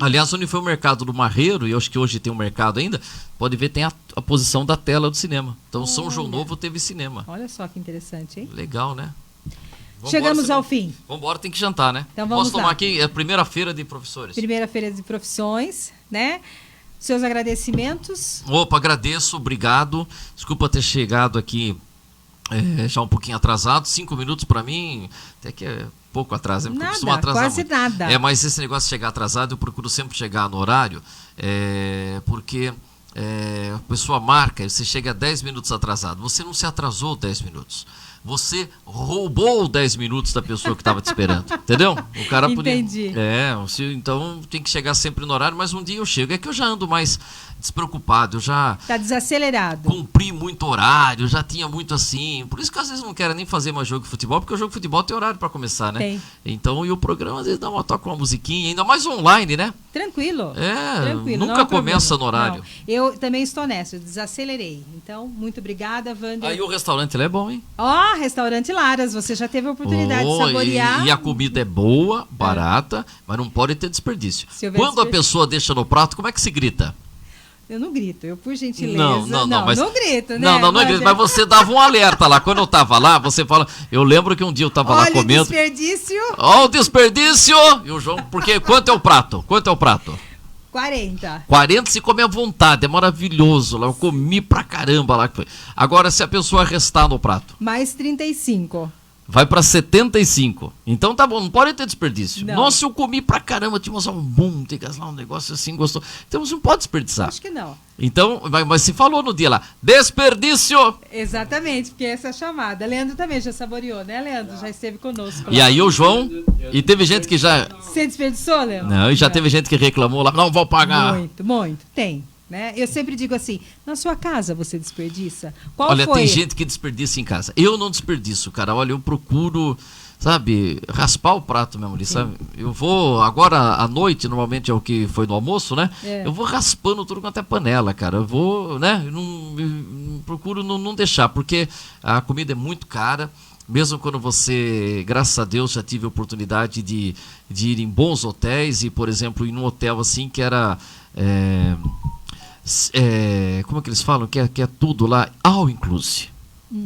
Aliás, onde foi o mercado do Marreiro, e eu acho que hoje tem um mercado ainda, pode ver, tem a posição da tela do cinema. Então, São João Novo teve cinema. Olha só que interessante, hein? Legal, né? Chegamos ao fim. Vamos embora, tem que jantar, né? Então vamos Posso tomar lá. aqui a primeira feira de professores. Primeira feira de profissões, né? Seus agradecimentos. Opa, agradeço, obrigado. Desculpa ter chegado aqui já um pouquinho atrasado, 5 minutos para mim, até que é pouco atraso, porque eu costumo atrasar quase muito. nada. Mas esse negócio de chegar atrasado, eu procuro sempre chegar no horário, porque a pessoa marca e você chega 10 minutos atrasado. Você não se atrasou 10 minutos. Você roubou 10 minutos da pessoa que estava te esperando, entendeu? O cara Entendi. Então tem que chegar sempre no horário, mas um dia eu chego. É que eu já ando mais despreocupado, eu já Tá desacelerado. cumpri muito horário, já tinha muito assim. Por isso que às vezes não quero nem fazer mais jogo de futebol, porque o jogo de futebol tem horário para começar, né? Tem. Então, e o programa às vezes toca uma musiquinha, ainda mais online, né? Tranquilo. Nunca não é começa problema. no horário. Não. Eu também estou nessa, eu desacelerei. Então, muito obrigada, Wander. Aí o restaurante lá é bom, hein? Restaurante Laras, você já teve a oportunidade de saborear. E a comida é boa, barata, mas não pode ter desperdício. Se houver Quando a desperdício. pessoa deixa no prato, como é que se grita? Eu não grito, eu por gentileza. Não, mas não grito, né? Não grito, mas você dava um alerta lá. Quando eu tava lá, você fala. Eu lembro que um dia eu tava lá comendo. Olha o desperdício. Ó, o desperdício! E o João, porque quanto é o prato? 40. 40 se come à vontade, é maravilhoso. Lá eu comi pra caramba lá. Agora, se a pessoa restar no prato, Mais 35. vai pra 75. Então tá bom, não pode ter desperdício. Não. Nossa, eu comi pra caramba, tinha um monte, um negócio assim, gostou. Então você não pode desperdiçar. Acho que não. Então, mas se falou no dia lá, desperdício! Exatamente, porque essa é a chamada. Leandro também já saboreou, né, Leandro? Já esteve conosco. E lá. aí o João, e teve gente que já... Você desperdiçou, Leandro? Não, e já teve gente que reclamou lá, não vou pagar. Muito. Tem. Né? Eu sempre digo assim, na sua casa você desperdiça? Qual Olha, foi? tem gente que desperdiça em casa. Eu não desperdiço, cara. Olha, eu procuro, sabe, raspar o prato mesmo ali, sabe? Eu vou, agora à noite, normalmente é o que foi no almoço, né? Eu vou raspando tudo quanto é panela, cara. Eu vou, né? Procuro não deixar, porque a comida é muito cara. Mesmo quando você, graças a Deus, já tive a oportunidade de ir em bons hotéis e, por exemplo, ir num hotel assim que era... como é que eles falam? Que é tudo lá, all inclusive.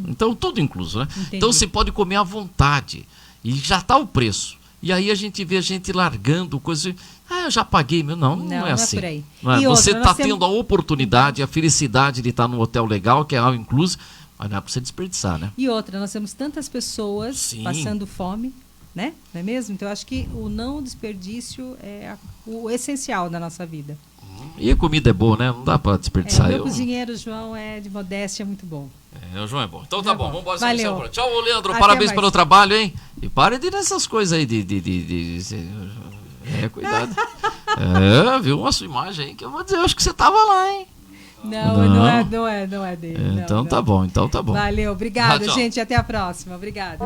Então, tudo incluso, né? Entendi. Então, você pode comer à vontade. E já está o preço. E aí a gente vê a gente largando coisas. Eu já paguei. Não é assim. por aí. Não é. E Você outra, está nós temos- tendo a oportunidade, a felicidade de estar num hotel legal, que é all inclusive, mas não é para você desperdiçar, né? E outra, nós temos tantas pessoas Sim. passando fome, né? Não é mesmo? Então, eu acho que o não desperdício é o essencial da nossa vida. E a comida é boa, né? Não dá para desperdiçar. O meu cozinheiro, João, é de modéstia muito bom. O João é bom. Então tá bom, vamos embora. Valeu. Tchau, Leandro. Até Parabéns mais. pelo trabalho, hein? E pare de ir nessas coisas aí cuidado. Viu uma sua imagem aí que eu vou dizer, eu acho que você tava lá, hein? Não é dele. Então não. tá bom, então tá bom. Valeu, obrigada, Tchau. gente. Até a próxima. Obrigada.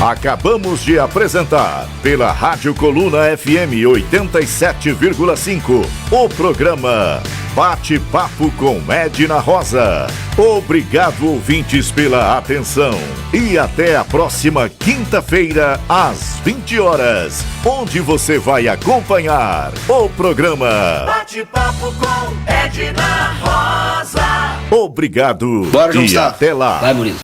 Acabamos de apresentar, pela Rádio Coluna FM 87,5, o programa Bate-Papo com Edna Rosa. Obrigado, ouvintes, pela atenção. E até a próxima quinta-feira, às 20 horas, onde você vai acompanhar o programa Bate-papo com Edna Rosa. Obrigado Bora, João e Gustavo. até lá. Vai, Murilo.